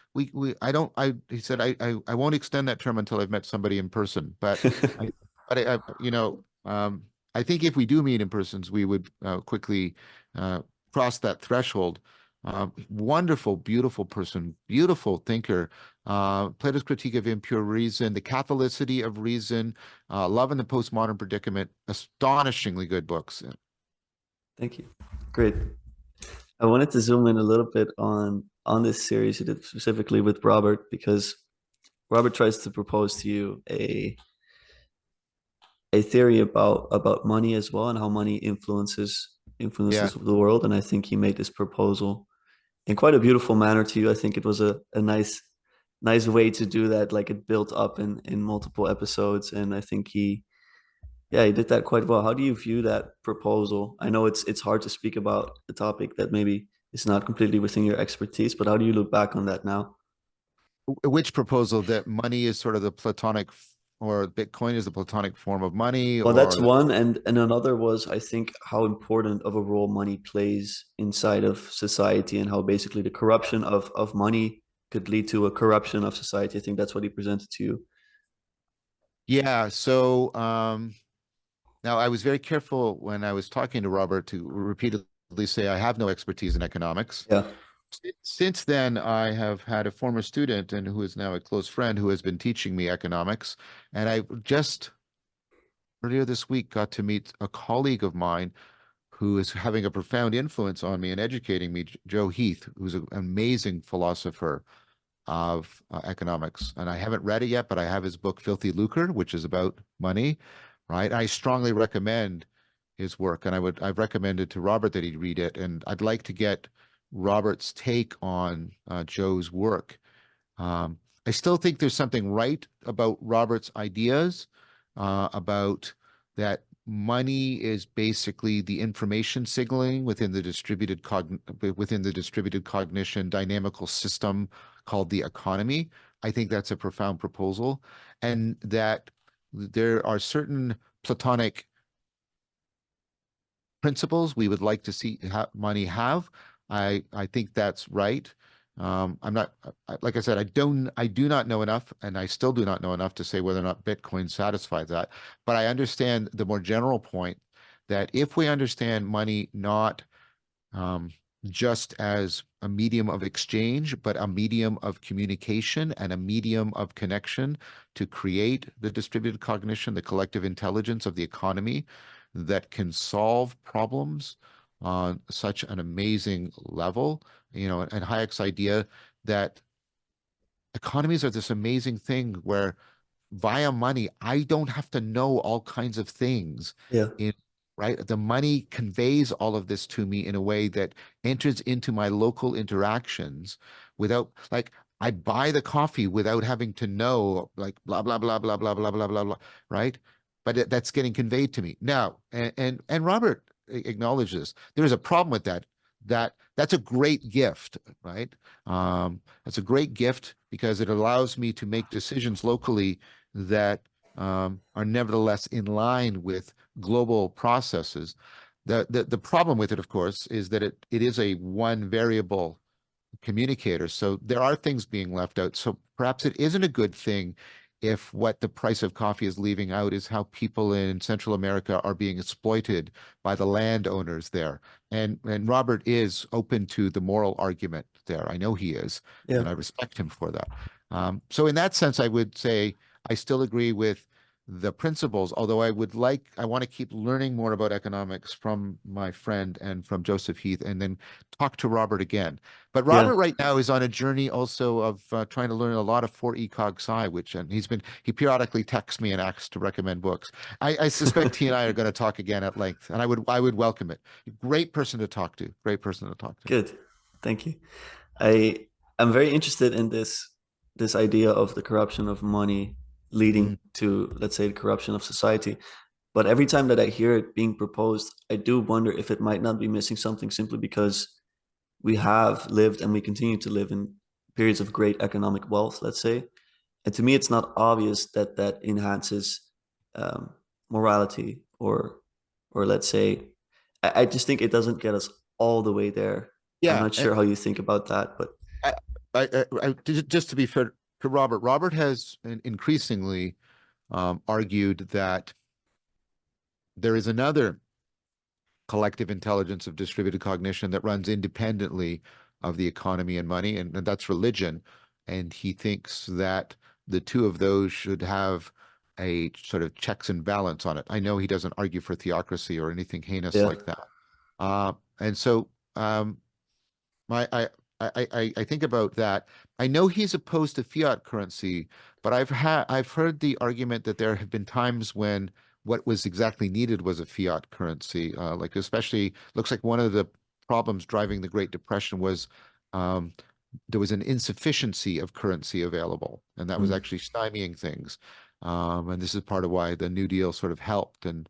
I don't, he said, I won't extend that term until I've met somebody in person. I, I think if we do meet in persons, we would quickly cross that threshold. Wonderful, beautiful person, beautiful thinker. Plato's Critique of Impure Reason, The Catholicity of Reason, Love and the Postmodern Predicament, astonishingly good books. Thank you. Great. I wanted to zoom in a little bit on this series you did specifically with Robert because Robert tries to propose to you a theory about money as well and how money Yeah, influences the world. And I think he made this proposal in quite a beautiful manner to you. I think it was a nice way to do that. Like it built up in multiple episodes, and I think he did that quite well. How do you view that proposal? I know it's hard to speak about a topic that maybe is not completely within your expertise, but how do you look back on that now? which proposal that money is sort of the Platonic, or Bitcoin is the Platonic form of money, Well, that's or one, and another was I think how important of a role money plays inside of society and how basically the corruption of money could lead to a corruption of society. I think that's what he presented to you. yeah. So now I was very careful when I was talking to Robert to repeatedly say I have no expertise in economics. Yeah. Since then, I have had a former student and who is now a close friend who has been teaching me economics. And I just earlier this week got to meet a colleague of mine who is having a profound influence on me and educating me, Joe Heath, who's an amazing philosopher of economics. And I haven't read it yet, but I have his book, Filthy Lucre, which is about money, right? I strongly recommend his work. And I've recommended to Robert that he read it. And I'd like to get Robert's take on Joe's work. I still think there's something right about Robert's ideas about that money is basically the information signaling within the distributed cognition dynamical system called the economy. I think that's a profound proposal, and that there are certain Platonic principles we would like to see money have. I think that's right. I'm not like I said, I do not know enough, and I still do not know enough to say whether or not Bitcoin satisfies that. But I understand the more general point that if we understand money not um, just as a medium of exchange, but a medium of communication and a medium of connection to create the distributed cognition, the collective intelligence of the economy that can solve problems on such an amazing level, and Hayek's idea that economies are this amazing thing where via money, I don't have to know all kinds of things Yeah. in right. The money conveys all of this to me in a way that enters into my local interactions without like I buy the coffee without having to know like blah blah blah blah blah blah blah blah blah, right? But that's getting conveyed to me now. And Robert acknowledges there is a problem with that. That's a great gift, right? That's a great gift because it allows me to make decisions locally that are nevertheless in line with global processes. The problem with it, of course, is that it is a one variable communicator. So there are things being left out. So perhaps it isn't a good thing if what the price of coffee is leaving out is how people in Central America are being exploited by the landowners there. And Robert is open to the moral argument there. I know he is, Yeah. and I respect him for that. So in that sense, I would say I still agree with the principles, although I want to keep learning more about economics from my friend and from Joseph Heath, and then talk to Robert again. But Yeah. Robert right now is on a journey also of trying to learn a lot of 4E Cog Sci, which, and he periodically texts me and asks to recommend books. I suspect he and I are going to talk again at length, and I would welcome it. Great person to talk to. Great person to talk to. Good. Thank you. I am very interested in this idea of the corruption of money leading Mhm. to, let's say, the corruption of society. But every time that I hear it being proposed, I do wonder if it might not be missing something simply because we have lived and we continue to live in periods of great economic wealth, let's say. And to me, it's not obvious that that enhances um, morality or let's say, I just think it doesn't get us all the way there. I'm Yeah, not sure how you think about that, but I, just to be fair to Robert, Robert has increasingly argued that there is another collective intelligence of distributed cognition that runs independently of the economy and money, and that's religion. And he thinks that the two of those should have a sort of checks and balance on it. I know he doesn't argue for theocracy or anything heinous yeah. like that. And so my I think about that. I know he's opposed to fiat currency, but I've heard the argument that there have been times when what was exactly needed was a fiat currency. Like especially looks like one of the problems driving the Great Depression was um, there was an insufficiency of currency available, and that was Mm. actually stymieing things. And this is part of why the New Deal sort of helped and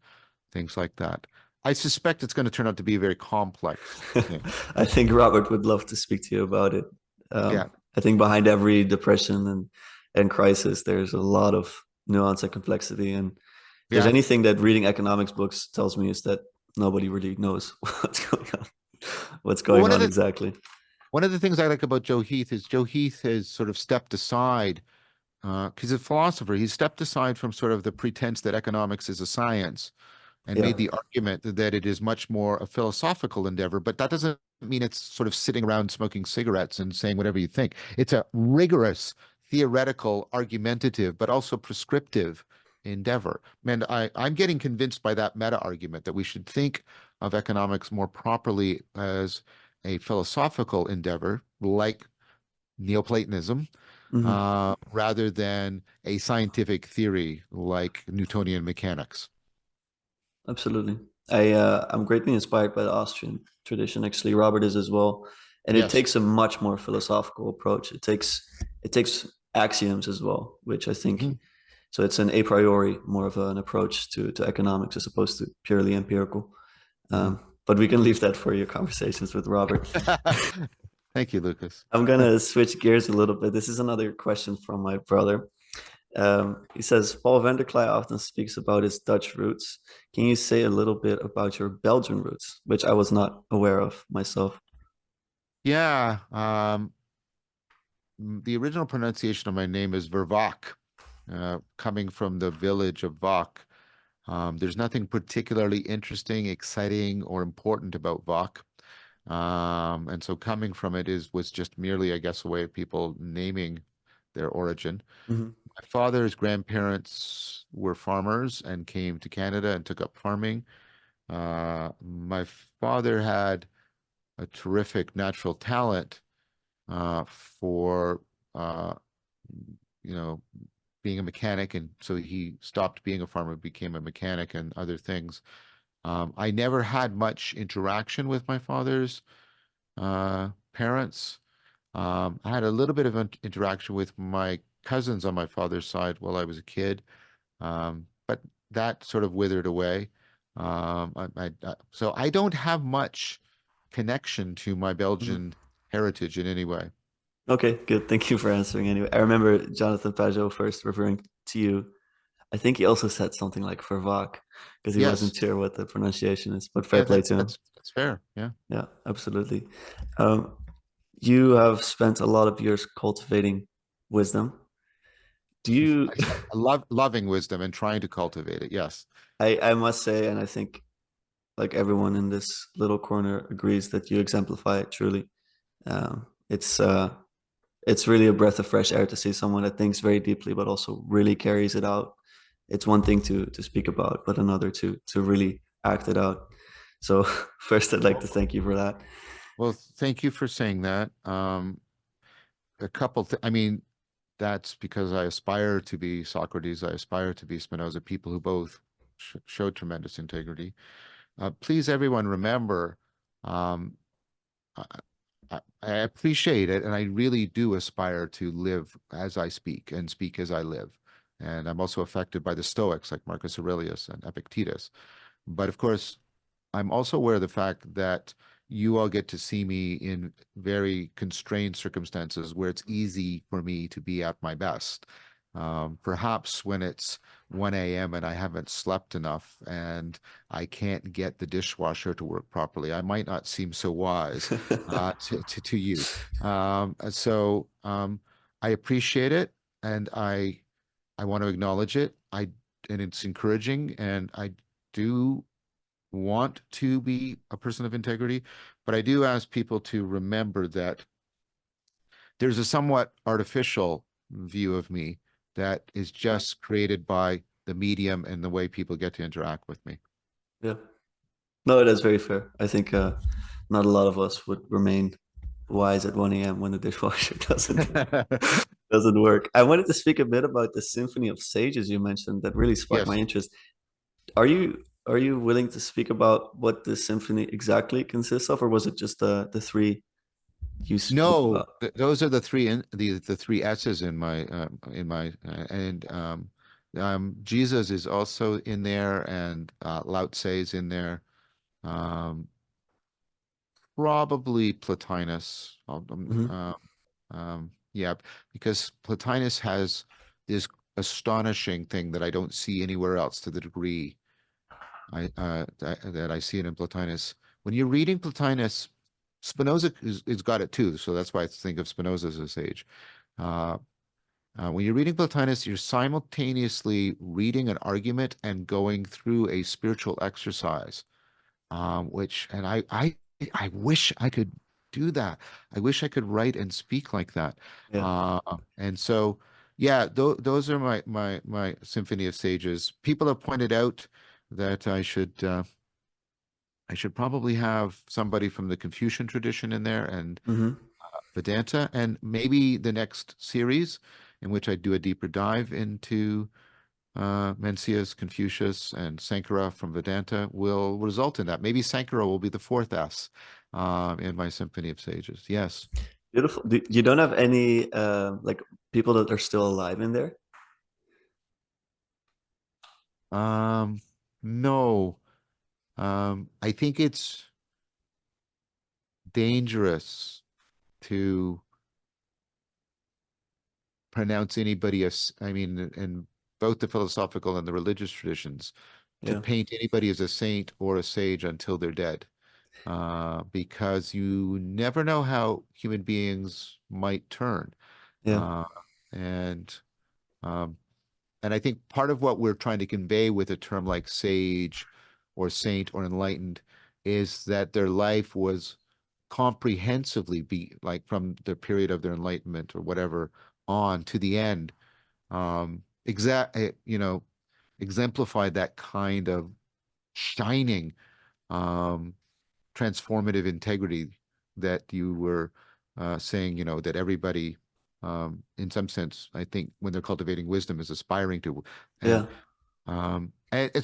things like that. I suspect it's going to turn out to be a very complex thing. I think Robert would love to speak to you about it. Yeah. I think behind every depression and crisis, there's a lot of nuance and complexity. And if there's Yeah. anything that reading economics books tells me is that nobody really knows what's Well, going on exactly. one of the things I like about Joe Heath is Joe Heath has sort of stepped aside, he's a philosopher. He's stepped aside from sort of the pretense that economics is a science and Yeah. made the argument that it is much more a philosophical endeavor. But that doesn't mean it's sort of sitting around smoking cigarettes and saying whatever you think. It's a rigorous, theoretical, argumentative, but also prescriptive endeavor. And I'm getting convinced by that meta argument that we should think of economics more properly as a philosophical endeavor, like Neoplatonism, Hmm. rather than a scientific theory like Newtonian mechanics. Absolutely. I'm greatly inspired by the Austrian tradition. Actually, Robert is as well, and it Yes. takes a much more philosophical approach. It takes axioms as well, which I think Mhm. so. It's an a priori more of an approach to economics as opposed to purely empirical. Mhm. But we can leave that for your conversations with Robert. Thank you, Lucas. I'm gonna switch gears a little bit. This is another question from my brother. He says Paul van der Klei often speaks about his Dutch roots. Can you say a little bit about your Belgian roots, which I was not aware of myself? Yeah, the original pronunciation of my name is Vervak, coming from the village of Vak. There's nothing particularly interesting, exciting, or important about Vak. And so coming from it was just merely, I guess, a way of people naming their origin. Hmm. My father's grandparents were farmers and came to Canada and took up farming. My father had a terrific natural talent for uh, you know being a mechanic, and so he stopped being a farmer, became a mechanic and other things. I never had much interaction with my father's parents. I had a little bit of interaction with my cousins on my father's side while I was a kid, but that sort of withered away. So I don't have much connection to my Hmm. Belgian heritage in any way. Okay, good. Thank you for answering anyway. I remember Jonathan Pajot first referring to you. I think he also said something like Vervaak because he wasn't Yes, sure what the pronunciation is, but fair yeah, play to him. that's fair. Yeah. Yeah, absolutely. Um, you have spent a lot of years cultivating wisdom. Do you? I love loving wisdom and trying to cultivate it. Yes. I must say, and I think like everyone in this little corner agrees that you exemplify it truly. It's it's really a breath of fresh air to see someone that thinks very deeply, but also really carries it out. It's one thing to speak about, but another to really act it out. So first, I'd like to thank you for that. Well, thank you for saying that. I mean, that's because I aspire to be Socrates. I aspire to be Spinoza, people who both showed tremendous integrity. Please, everyone, remember, um, I, I appreciate it, and I really do aspire to live as I speak and speak as I live. And I'm also affected by the Stoics like Marcus Aurelius and Epictetus. But of course, I'm also aware of the fact that you all get to see me in very constrained circumstances where it's easy for me to be at my best. Perhaps when it's 1 a.m. and I haven't slept enough and I can't get the dishwasher to work properly, I might not seem so wise to you. I appreciate it, and I want to acknowledge it. And it's encouraging, and I do want to be a person of integrity, but I do ask people to remember that there's a somewhat artificial view of me that is just created by the medium and the way people get to interact with me. Yeah. No, that's very fair. I think not a lot of us would remain wise at 1 a.m. when the dishwasher doesn't work. I wanted to speak a bit about the Symphony of Sages you mentioned that really sparked my Yes. interest. Are you willing to speak about what the symphony exactly consists of, or was it just the three you spoke No, about? those are the three the three S's in my Jesus is also in there, and Lao Tse is in there. Um, Probably Plotinus. Hmm. Yeah, because Plotinus has this astonishing thing that I don't see anywhere else to the degree that I see it in Plotinus. When you're reading Plotinus, Spinoza is got it too, so that's why I think of Spinoza as a sage. Uh, when you're reading Plotinus, you're simultaneously reading an argument and going through a spiritual exercise, and I wish I could do that. I wish I could write and speak like that. Yeah. And so, yeah, those are my Symphony of Sages. People have pointed out that I should probably have somebody from the Confucian tradition in there and Hmm. Vedanta, and maybe the next series in which I do a deeper dive into Mencius, Confucius, and Sankara from Vedanta will result in that. Maybe Sankara will be the fourth S in my Symphony of Sages. Yes. Beautiful. You don't have any like people that are still alive in there? Um, no. I think it's dangerous to pronounce anybody as, I mean, in both the philosophical and the religious traditions, to Yeah. paint anybody as a saint or a sage until they're dead. Because you never know how human beings might turn. Yeah. Uh, and um, and I think part of what we're trying to convey with a term like sage or saint or enlightened is that their life was comprehensively be like from the period of their enlightenment or whatever on to the end, you know, exemplified that kind of shining um, transformative integrity that you were saying, you know, that everybody, in some sense, I think when they're cultivating wisdom is aspiring to. Yeah. And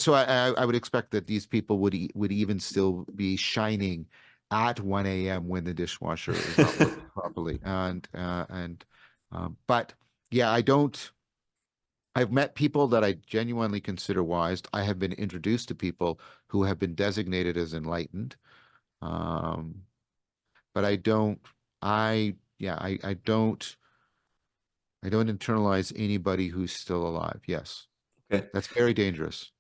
so I would expect that these people would even still be shining at 1 a.m. when the dishwasher is not working properly. But yeah, I've met people that I genuinely consider wise. I have been introduced to people who have been designated as enlightened. Um, but I don't internalize anybody who's still alive. Yes, Okay. that's very dangerous.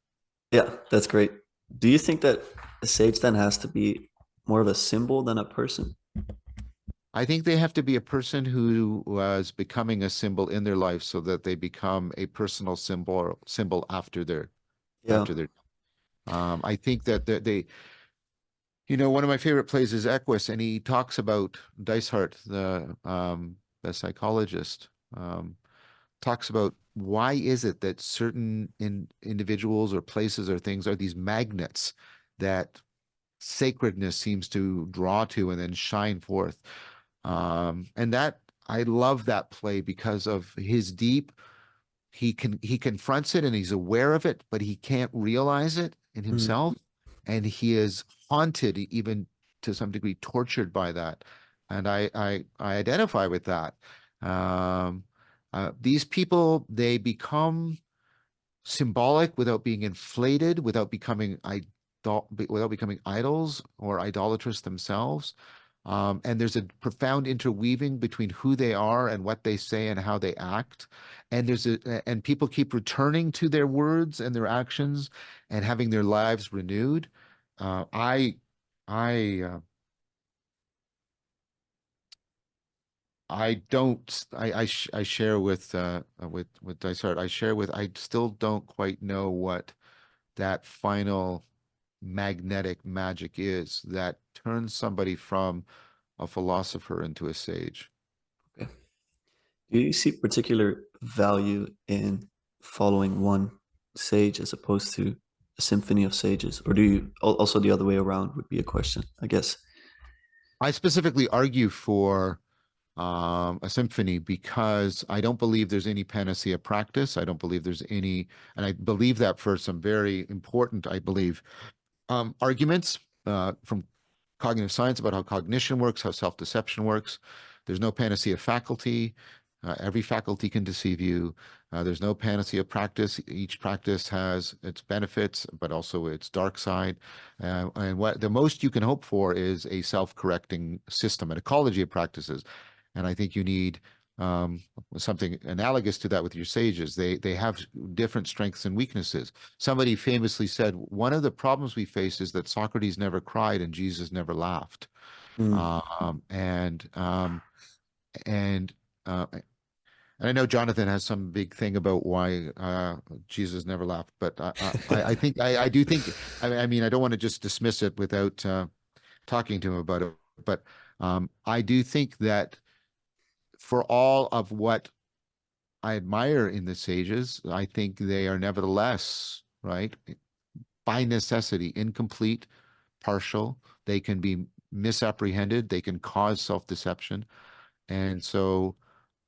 Yeah, that's great. Do you think that a sage then has to be more of a symbol than a person? I think they have to be a person who was becoming a symbol in their life so that they become a personal symbol Yeah. after their I think that one of my favorite plays is Equus, and he talks about Dysart, the psychologist, talks about why is it that certain individuals or places or things are these magnets that sacredness seems to draw to and then shine forth. And that I love that play because of his deep, he confronts it and he's aware of it, but he can't realize it in Mm. himself. And he is haunted, even to some degree, tortured by that. And I identify with that. Um, these people, they become symbolic without being inflated, without becoming idols or idolatrous themselves. And there's a profound interweaving between who they are and what they say and how they act. And people keep returning to their words and their actions and having their lives renewed. Uh, I, I, uh, I don't. I share with Dysart. I share with. I still don't quite know what that final magnetic magic is that turns somebody from a philosopher into a sage. Okay. Do you see particular value in following one sage as opposed to a symphony of sages? Or do you also the other way around would be a question, I guess. I specifically argue for a symphony because I don't believe there's any panacea practice. I don't believe there's any, and I believe that for some very important, I believe, arguments from cognitive science about how cognition works, how self-deception works. There's no panacea faculty. Every faculty can deceive you. There's no panacea practice. Each practice has its benefits, but also its dark side. And what the most you can hope for is a self-correcting system, an ecology of practices. And I think you need um, something analogous to that with your sages. They have different strengths and weaknesses. Somebody famously said, one of the problems we face is that Socrates never cried and Jesus never laughed. Mm. Um, and um, and uh, and I know Jonathan has some big thing about why Jesus never laughed, but I think I do think I mean I don't want to just dismiss it without talking to him about it, but I do think that for all of what I admire in the sages, I think they are nevertheless, right, by necessity, incomplete, partial. They can be misapprehended. They can cause self-deception. And so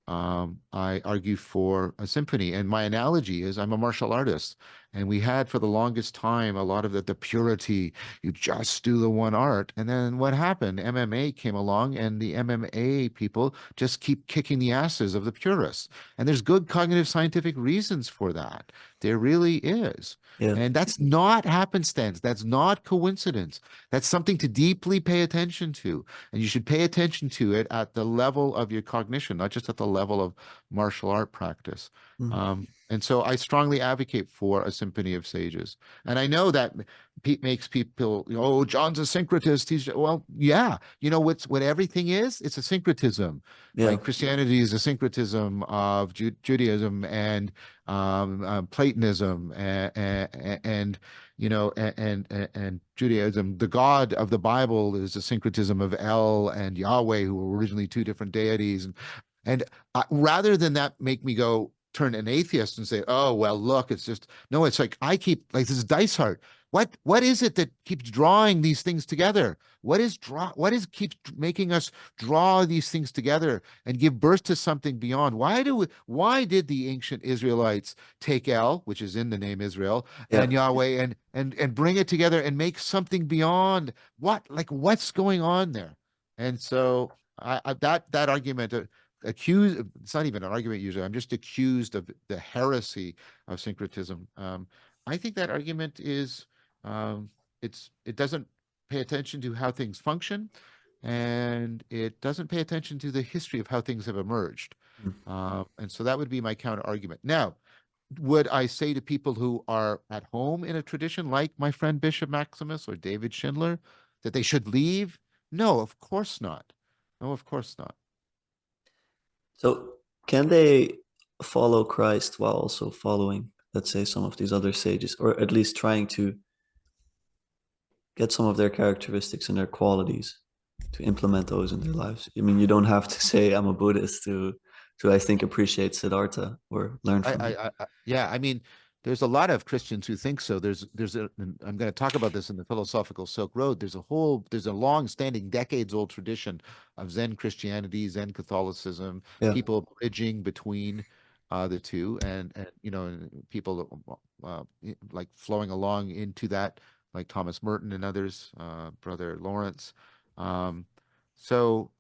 I argue for a symphony. And my analogy is I'm a martial artist. And we had for the longest time a lot of the purity, you just do the one art. And then what happened? MMA came along and the MMA people just keep kicking the asses of the purists. And there's good cognitive scientific reasons for that. There really is. Yeah. And that's not happenstance. That's not coincidence. That's something to deeply pay attention to. And you should pay attention to it at the level of your cognition, not just at the level of martial art practice. Mm. And so I strongly advocate for a symphony of sages. And I know that makes people, oh, John's a syncretist. Well, yeah, what everything is? It's a syncretism. Yeah. Like Christianity is a syncretism of Judaism and Platonism and and Judaism. The God of the Bible is a syncretism of El and Yahweh, who were originally two different deities. And rather than that make me go turn an atheist and say, oh, well, look, it's just, no, it's like I keep, like this is Dysart. What is it that keeps drawing these things together? What is keeps making us draw these things together and give birth to something beyond? Why did the ancient Israelites take El, which is in the name Israel, Yeah. and Yahweh and bring it together and make something beyond what's going on there? And so that argument accused, it's not even an argument usually, I'm just accused of the heresy of syncretism. I think that argument is um, it doesn't pay attention to how things function, and it doesn't pay attention to the history of how things have emerged. Mm. And so that would be my counter argument. Now, would I say to people who are at home in a tradition like my friend Bishop Maximus or David Schindler that they should leave? No, of course not. No, of course not. So can they follow Christ while also following, let's say, some of these other sages, or at least trying to get some of their characteristics and their qualities to implement those in their lives? I mean, you don't have to say I'm a Buddhist to I think appreciate Siddhartha or learn from him. Yeah, I mean, there's a lot of Christians who think so. And I'm going to talk about this in the Philosophical Silk Road. There's a long-standing, decades-old tradition of Zen Christianity, Zen Catholicism, Yeah. people bridging between the two, and people like flowing along into that, like Thomas Merton and others, Brother Lawrence. Um, so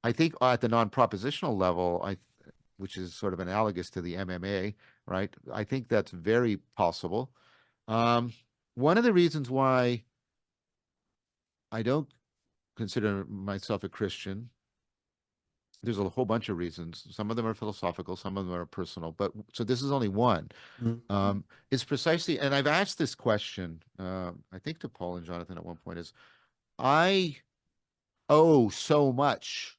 I think at the non-propositional level, which is sort of analogous to the MMA, right? I think that's very possible. Um, One of the reasons why I don't consider myself a Christian, there's a whole bunch of reasons. Some of them are philosophical, some of them are personal, but so this is only one. Mm. It's precisely, and I've asked this question, I think to Paul and Jonathan at one point, is I owe so much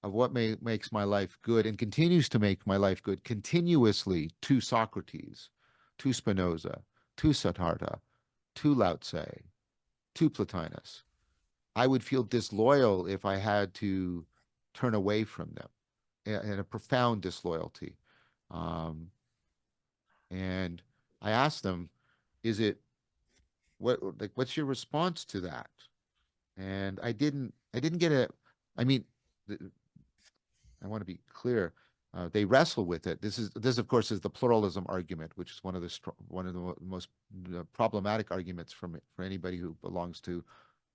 of what makes my life good and continues to make my life good continuously to Socrates, to Spinoza, to Siddhartha, to Lao Tse, to Plotinus. I would feel disloyal if I had to turn away from them, and a profound disloyalty. Um, and I asked them, is it what's your response to that? And I didn't get a, I mean, I want to be clear. They wrestle with it. This, of course, is the pluralism argument, which is one of the most problematic arguments for anybody who belongs to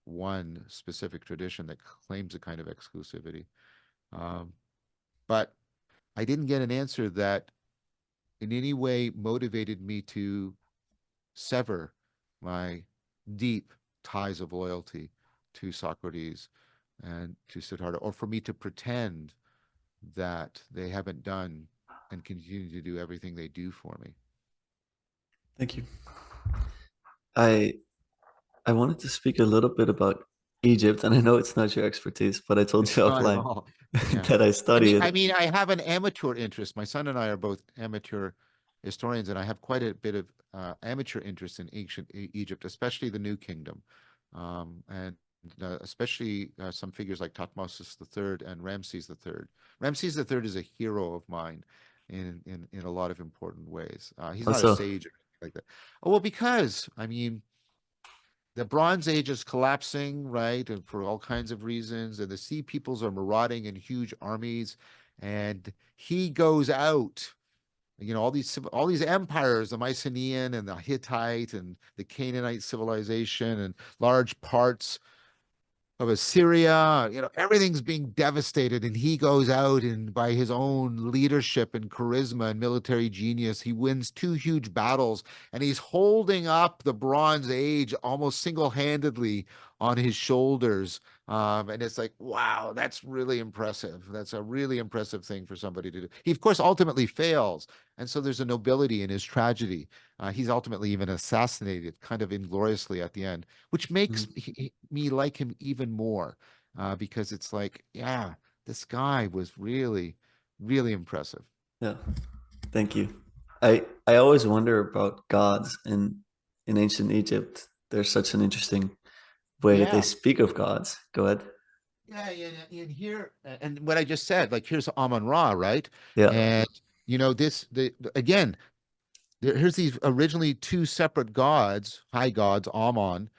one specific tradition that claims a kind of exclusivity. Um, but I didn't get an answer that in any way motivated me to sever my deep ties of loyalty to Socrates and to Siddhartha, or for me to pretend that they haven't done and continue to do everything they do for me. Thank you. I I wanted to speak a little bit about Egypt, and I know it's not your expertise, but I told It's you not at offline all. Yeah. that I I study mean, it. I mean, I have an amateur interest. My son and I are both amateur historians, and I have quite a bit of amateur interest in ancient Egypt, especially the New Kingdom, and especially some figures like Thutmose III and Ramses III. Ramses III is a hero of mine in a lot of important ways. He's not a Also, sage or anything like that. Oh, well, because I mean, the Bronze Age is collapsing, right? And for all kinds of reasons. And the sea peoples are marauding in huge armies. And he goes out, all these empires, the Mycenaean and the Hittite and the Canaanite civilization and large parts of Assyria, everything's being devastated, and he goes out and by his own leadership and charisma and military genius, he wins two huge battles, and he's holding up the Bronze Age almost single-handedly on his shoulders. And it's like, wow, that's really impressive. That's a really impressive thing for somebody to do. He, of course, ultimately fails, and so there's a nobility in his tragedy. He's ultimately even assassinated kind of ingloriously at the end, which makes mm, me like him even more, because it's like, yeah, this guy was really, really impressive. yeah, thank you. I always wonder about gods in ancient Egypt. There's such an interesting way they Yeah. speak of gods. Go ahead. Yeah, yeah, and here, and what I just said, like here's Amun Ra, right? Yeah, And again, here's these originally two separate gods, high gods, Amun,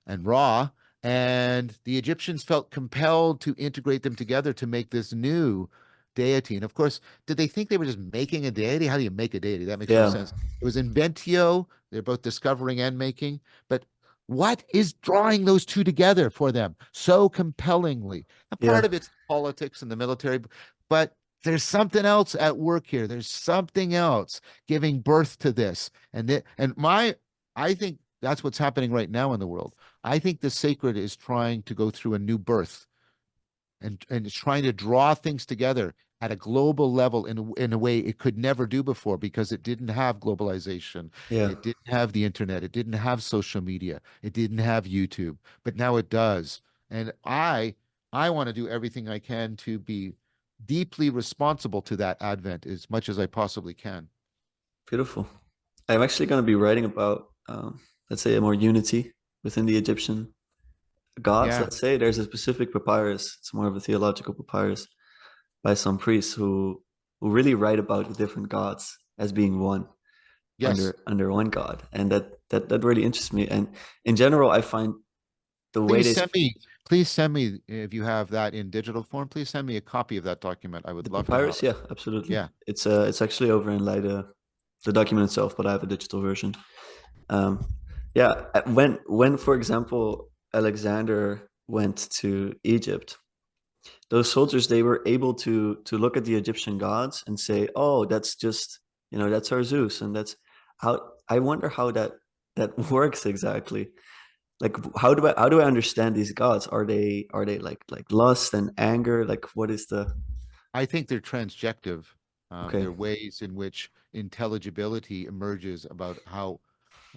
and Ra, and the Egyptians felt compelled to integrate them together to make this new deity. And of course, did they think they were just making a deity? How do you make a deity? That makes no yeah, sense. It was inventio. They're both discovering and making. But what is drawing those two together for them so compellingly? And part yeah, of it's politics and the military, but there's something else at work here. There's something else giving birth to this. I think that's what's happening right now in the world. I think the sacred is trying to go through a new birth, and it's trying to draw things together at a global level in a way it could never do before, because it didn't have globalization. yeah. It didn't have the internet. It didn't have social media. It didn't have YouTube, but now it does. And I want to do everything I can to be deeply responsible to that advent as much as I possibly can. Beautiful. I'm actually going to be writing about, let's say, a more unity within the Egyptian gods. Yeah. Let's say there's a specific papyrus. It's more of a theological papyrus by some priests who really write about the different gods as being one Yes. under one God, and that really interests me. And in general, I find the way Please they send me, please send me if you have that in digital form. Please send me a copy of that document. I the would love to have papyrus, it. yeah, absolutely. Yeah. It's actually over in Leiden, the document itself, but I have a digital version. Um, yeah, when for example Alexander went to Egypt, those soldiers they were able to look at the Egyptian gods and say, "Oh, that's just that's our Zeus," and that's how I wonder how that works exactly. Like, how do I understand these gods? Are they like lust and anger? Like, what is the I think they're transjective. okay? They're ways in which intelligibility emerges about how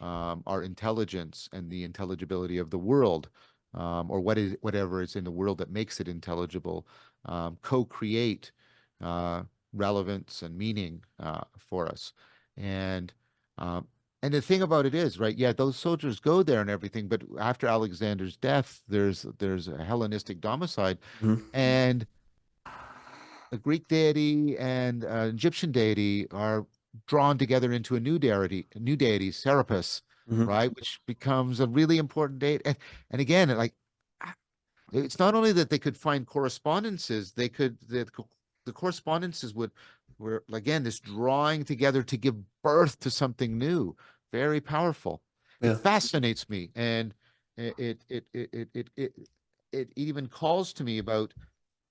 our intelligence and the intelligibility of the world, or whatever is in the world that makes it intelligible, co-create uh, relevance and meaning for us. And um, and the thing about it is, right? Yeah, those soldiers go there and everything, but after Alexander's death, there's a Hellenistic domicide, Mhm, and a Greek deity and an Egyptian deity are drawn together into a new deity, Serapis, mhm. right? Which becomes a really important deity. And again, like it's not only that they could find correspondences, the correspondences would were again this drawing together to give birth to something new, very powerful. It Yeah. fascinates me, and it even calls to me about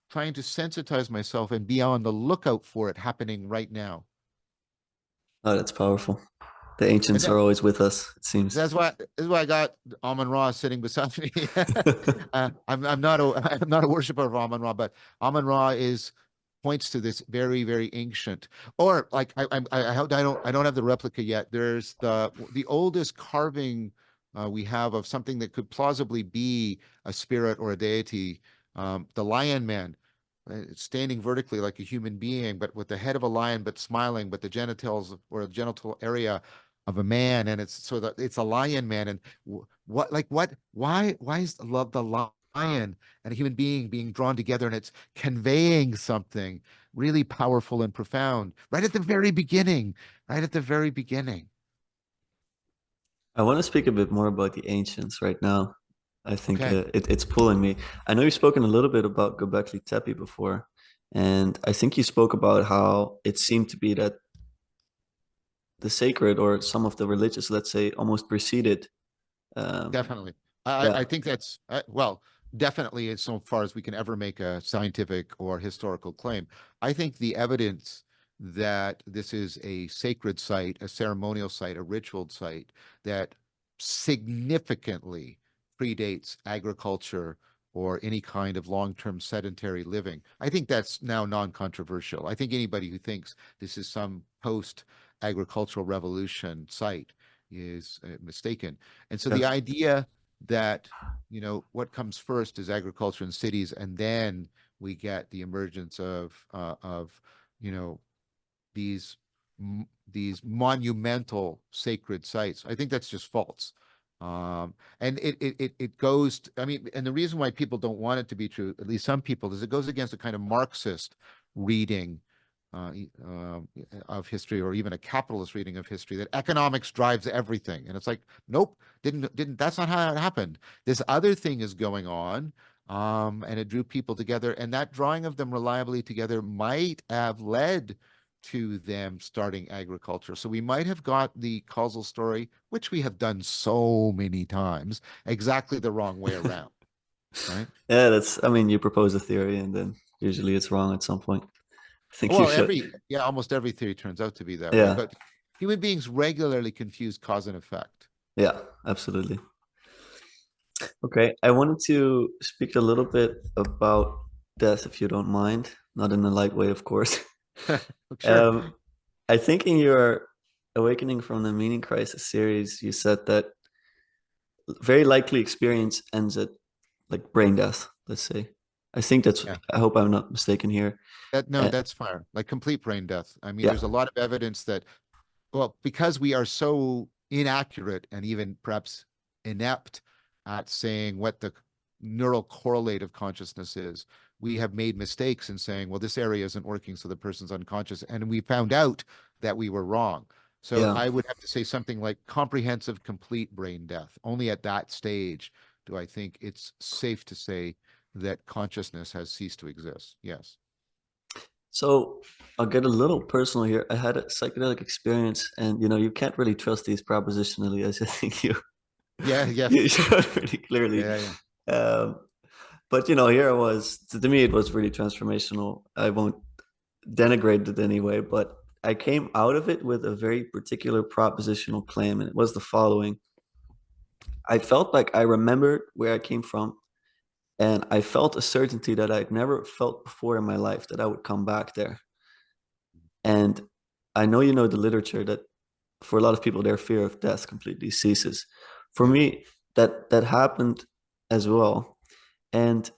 trying to sensitize myself and be on the lookout for it happening right now. Oh, that's powerful. The And ancients are always with us, it seems. that's why I got Amon Ra sitting beside me. I'm not I'm not a worshiper of Amon Ra, but Amon Ra is points to this very ancient, or like I don't have the replica yet. There's the oldest carving we have of something that could plausibly be a spirit or a deity, the Lion Man. Standing vertically like a human being, but with the head of a lion, but smiling, but the genitals or the genital area of a man, and it's so that it's a lion man. And why is the lion and a human being being drawn together, and it's conveying something really powerful and profound right at the very beginning, right at the very beginning. I want to speak a bit more about the ancients right now. I think Okay. it's pulling me. I know you've spoken a little bit about Göbekli Tepe before, and I think you spoke about how it seemed to be that the sacred or some of the religious, let's say, almost preceded. Um, Definitely. yeah, I think that's well, definitely as so far as we can ever make a scientific or historical claim. I think the evidence that this is a sacred site, a ceremonial site, a ritual site that significantly predates agriculture or any kind of long-term sedentary living. I think that's now non-controversial. I think anybody who thinks this is some post-agricultural revolution site is mistaken. And so yeah, the idea that, what comes first is agriculture in cities, and then we get the emergence of, you know, these these monumental sacred sites. I think that's just false. And it goes, I mean, and the reason why people don't want it to be true, at least some people, is it goes against a kind of Marxist reading uh, of history, or even a capitalist reading of history, that economics drives everything. And it's like, nope, didn't, that's not how it happened. This other thing is going on. And it drew people together, and that drawing of them reliably together might have led to them starting agriculture. So we might have got the causal story, which we have done so many times, exactly the wrong way around, right? yeah. That's. I mean, you propose a theory, and then usually it's wrong at some point. I think you Well, should. yeah, almost every theory turns out to be that way, Yeah, but human beings regularly confuse cause and effect. yeah, absolutely. Okay, I wanted to speak a little bit about death, if you don't mind. Not in a light way, of course. Sure. I think in your Awakening from the Meaning Crisis series, you said that very likely experience ends at like brain death, let's say. I think that's, Yeah. I hope I'm not mistaken here. No, Uh, that's fine. Like complete brain death. I mean, yeah, there's a lot of evidence that, well, because we are so inaccurate and even perhaps inept at saying what the neural correlate of consciousness is, we have made mistakes in saying, well, this area isn't working, so the person's unconscious. And we found out that we were wrong. So yeah. I would have to say something like comprehensive, complete brain death. Only at that stage do I think it's safe to say that consciousness has ceased to exist. Yes. So I'll get a little personal here. I had a psychedelic experience, and you can't really trust these propositionally, as I think you Yeah, yeah. you showed pretty clearly. Yeah, yeah. Um, but here I was. To me, it was really transformational. I won't denigrate it anyway, but I came out of it with a very particular propositional claim, and it was the following. I felt like I remembered where I came from, and I felt a certainty that I'd never felt before in my life that I would come back there. And I know you know the literature that for a lot of people, their fear of death completely ceases. For Yeah. me, that happened as well. And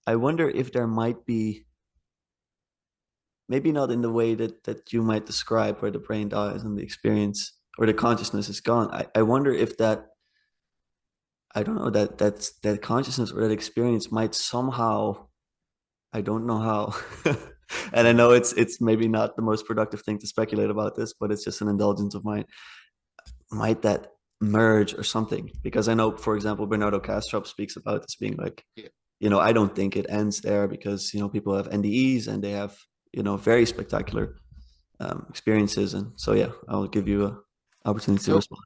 I wonder if there might be, maybe not in the way that you might describe where the brain dies and the experience or the consciousness is gone. I wonder if that, I don't know, that consciousness or that experience might somehow, I don't know how. And I Mhm. know it's maybe not the most productive thing to speculate about this, but it's just an indulgence of mine. Might that merge or something? Because I know, for example, Bernardo Kastrup speaks about this being like, Yeah. I don't think it ends there because, people have NDEs and they have, very spectacular experiences. And so, yeah, I'll give you a opportunity to So respond.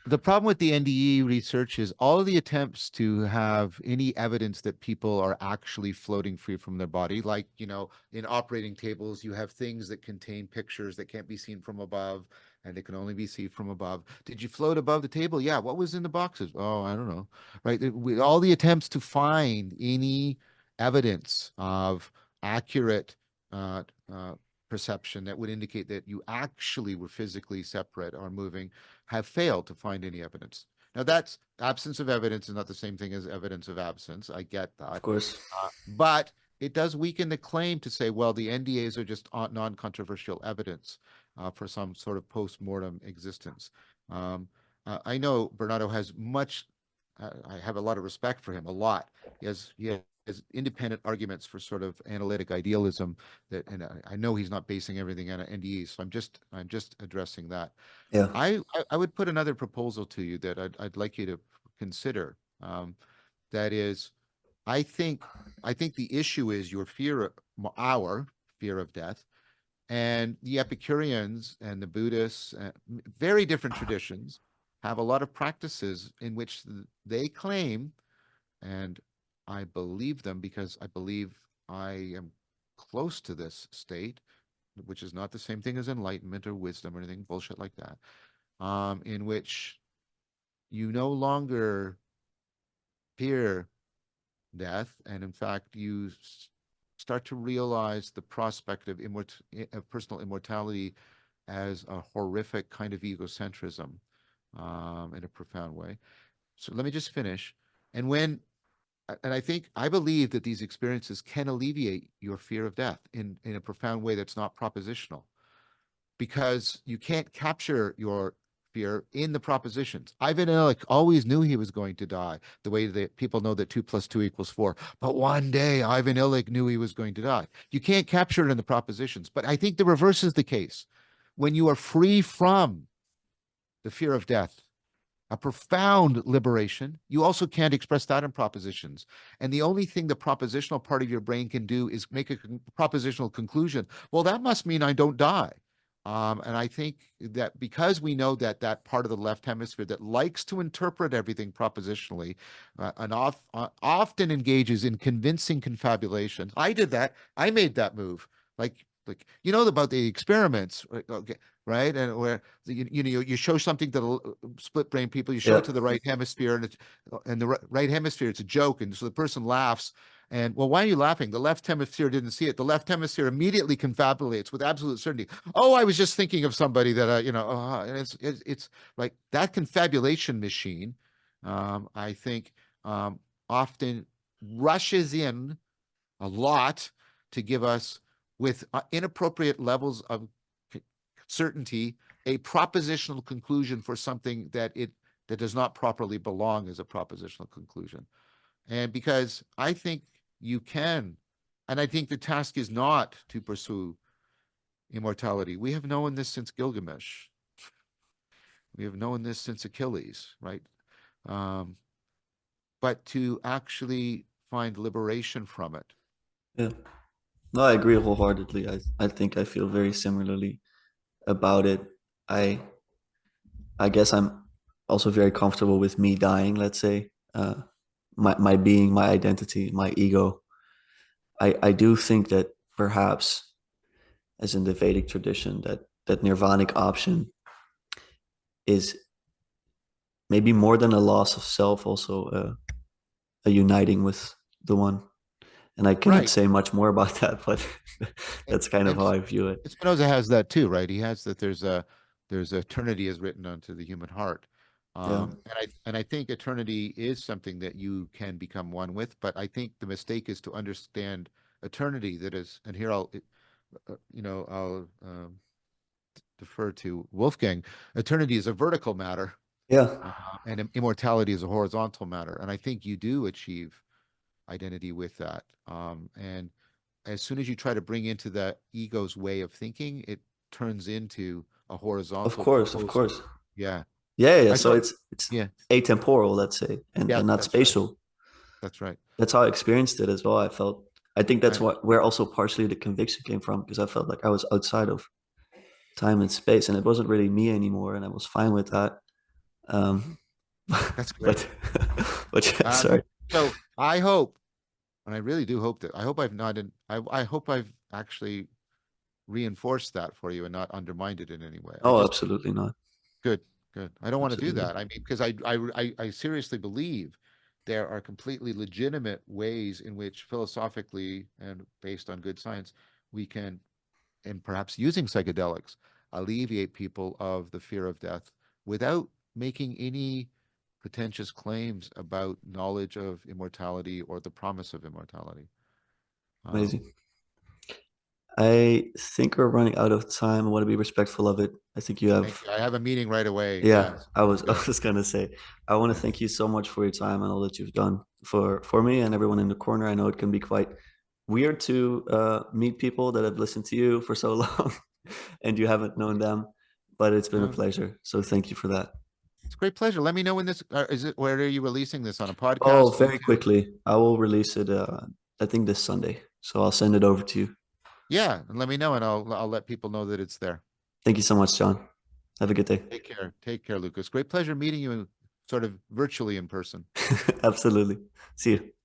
the problem with the NDE research is all the attempts to have any evidence that people are actually floating free from their body, like, in operating tables, you have things that contain pictures that can't be seen from above and they can only be seen from above. Did you float above the table? Yeah. What was in the boxes? Oh, I don't know. Right. With all the attempts to find any evidence of accurate uh, uh, perception that would indicate that you actually were physically separate or moving have failed to find any evidence. Now, that's absence of evidence is not the same thing as evidence of absence. I get Of that. course. But it does weaken the claim to say, well, the NDAs are just non-controversial evidence for some sort of post-mortem existence. Um, I know Bernardo has much, I have a lot of respect for him, a lot. He has independent arguments for sort of analytic idealism that, and I know he's not basing everything on NDEs, so I'm just addressing that. Yeah. I would put another proposal to you that I'd like you to consider. That is, I think I think the issue is your our fear of death, and the Epicureans and the Buddhists, very different traditions, have a lot of practices in which they claim, and I believe them because I believe I am close to this state, which is not the same thing as enlightenment or wisdom or anything bullshit like that, in which you no longer fear death, and in fact, you start to realize the prospect of personal immortality as a horrific kind of egocentrism in a profound way. So let me just finish. And when and I believe that these experiences can alleviate your fear of death in a profound way that's not propositional, because you can't capture your fear in the propositions. Ivan Illich always knew he was going to die, the way that people know that 2 + 2 = 4. But one day, Ivan Illich knew he was going to die. You can't capture it in the propositions. But I think the reverse is the case. When you are free from the fear of death, a profound liberation, you also can't express that in propositions. And the only thing the propositional part of your brain can do is make a propositional conclusion. Well, that must mean I don't die. And I think that because we know that that part of the left hemisphere that likes to interpret everything propositionally often engages in convincing confabulation. I did that. I made that move. Like about the experiments, right? Okay, right? And where you show something to the split brain people, you show Yeah. it to the right hemisphere, and the right hemisphere, it's a joke, and so the person laughs. And well, why are you laughing? The left hemisphere didn't see it. The left hemisphere immediately confabulates with absolute certainty. Oh, I was just thinking of somebody that and it's like that confabulation machine. I think often rushes in a lot to give us, with inappropriate levels of certainty, a propositional conclusion for something that does not properly belong as a propositional conclusion. And because I think you can, and I think the task is not to pursue immortality. We have known this since Gilgamesh. We have known this since Achilles, right? Um, but to actually find liberation from it. Yeah. No, I agree wholeheartedly. I think I feel very similarly about it. I I guess I'm also very comfortable with me dying, let's say. My being, my identity, my ego. I do think that perhaps, as in the Vedic tradition, that nirvanic option is maybe more than a loss of self, also a uniting with the one. And I cannot Right. say much more about that, but And, that's kind of and how I view it. Spinoza has that too, right? He has that there's eternity is written onto the human heart. Yeah, And I think eternity is something that you can become one with, but I think the mistake is to understand eternity that is, and here I'll defer to Wolfgang. Eternity is a vertical matter, yeah, uh, and immortality is a horizontal matter. And I think you do achieve identity with that. And as soon as you try to bring into the ego's way of thinking, it turns into a of horizontal course, of proposal. course. Yeah. Yeah, yeah. I So saw, it's yeah, atemporal, let's say, yeah, and not that's right. spatial. That's right. That's how I experienced it as well. I think that's I, what where also partially the conviction came from because I felt like I was outside of time and space, and it wasn't really me anymore, and I was fine with that. Um, that's great. but but yeah, Um, sorry. so I hope, and I really do hope that, I hope I've not, I hope I've actually reinforced that for you and not undermined it in any way. I Oh, just, absolutely not. good, good. I don't want to do Absolutely. that. I mean, because I seriously believe there are completely legitimate ways in which philosophically and based on good science, we can, and perhaps using psychedelics, alleviate people of the fear of death without making any pretentious claims about knowledge of immortality or the promise of immortality. Um, Amazing. I think we're running out of time. I want to be respectful of it. I think you Thank have. you. I have a meeting right away. Yeah, Yes. I was I Good. was gonna say I want to Yeah. thank you so much for your time and all that you've done for me and everyone in the corner. I know it can be quite weird to meet people that have listened to you for so long and you haven't known them, but it's been a No, pleasure. So thank you for that. it's a great pleasure. Let me know when this is it. Where are you releasing this, on a Oh, podcast, very YouTube? quickly. I will release it I think this Sunday. So I'll send it over to you. Yeah, and let me know, and I'll let people know that it's there. Thank you so much, John. Have a good day. Take care. Take care, Lucas. Great pleasure meeting you sort of virtually in person. Absolutely. See you.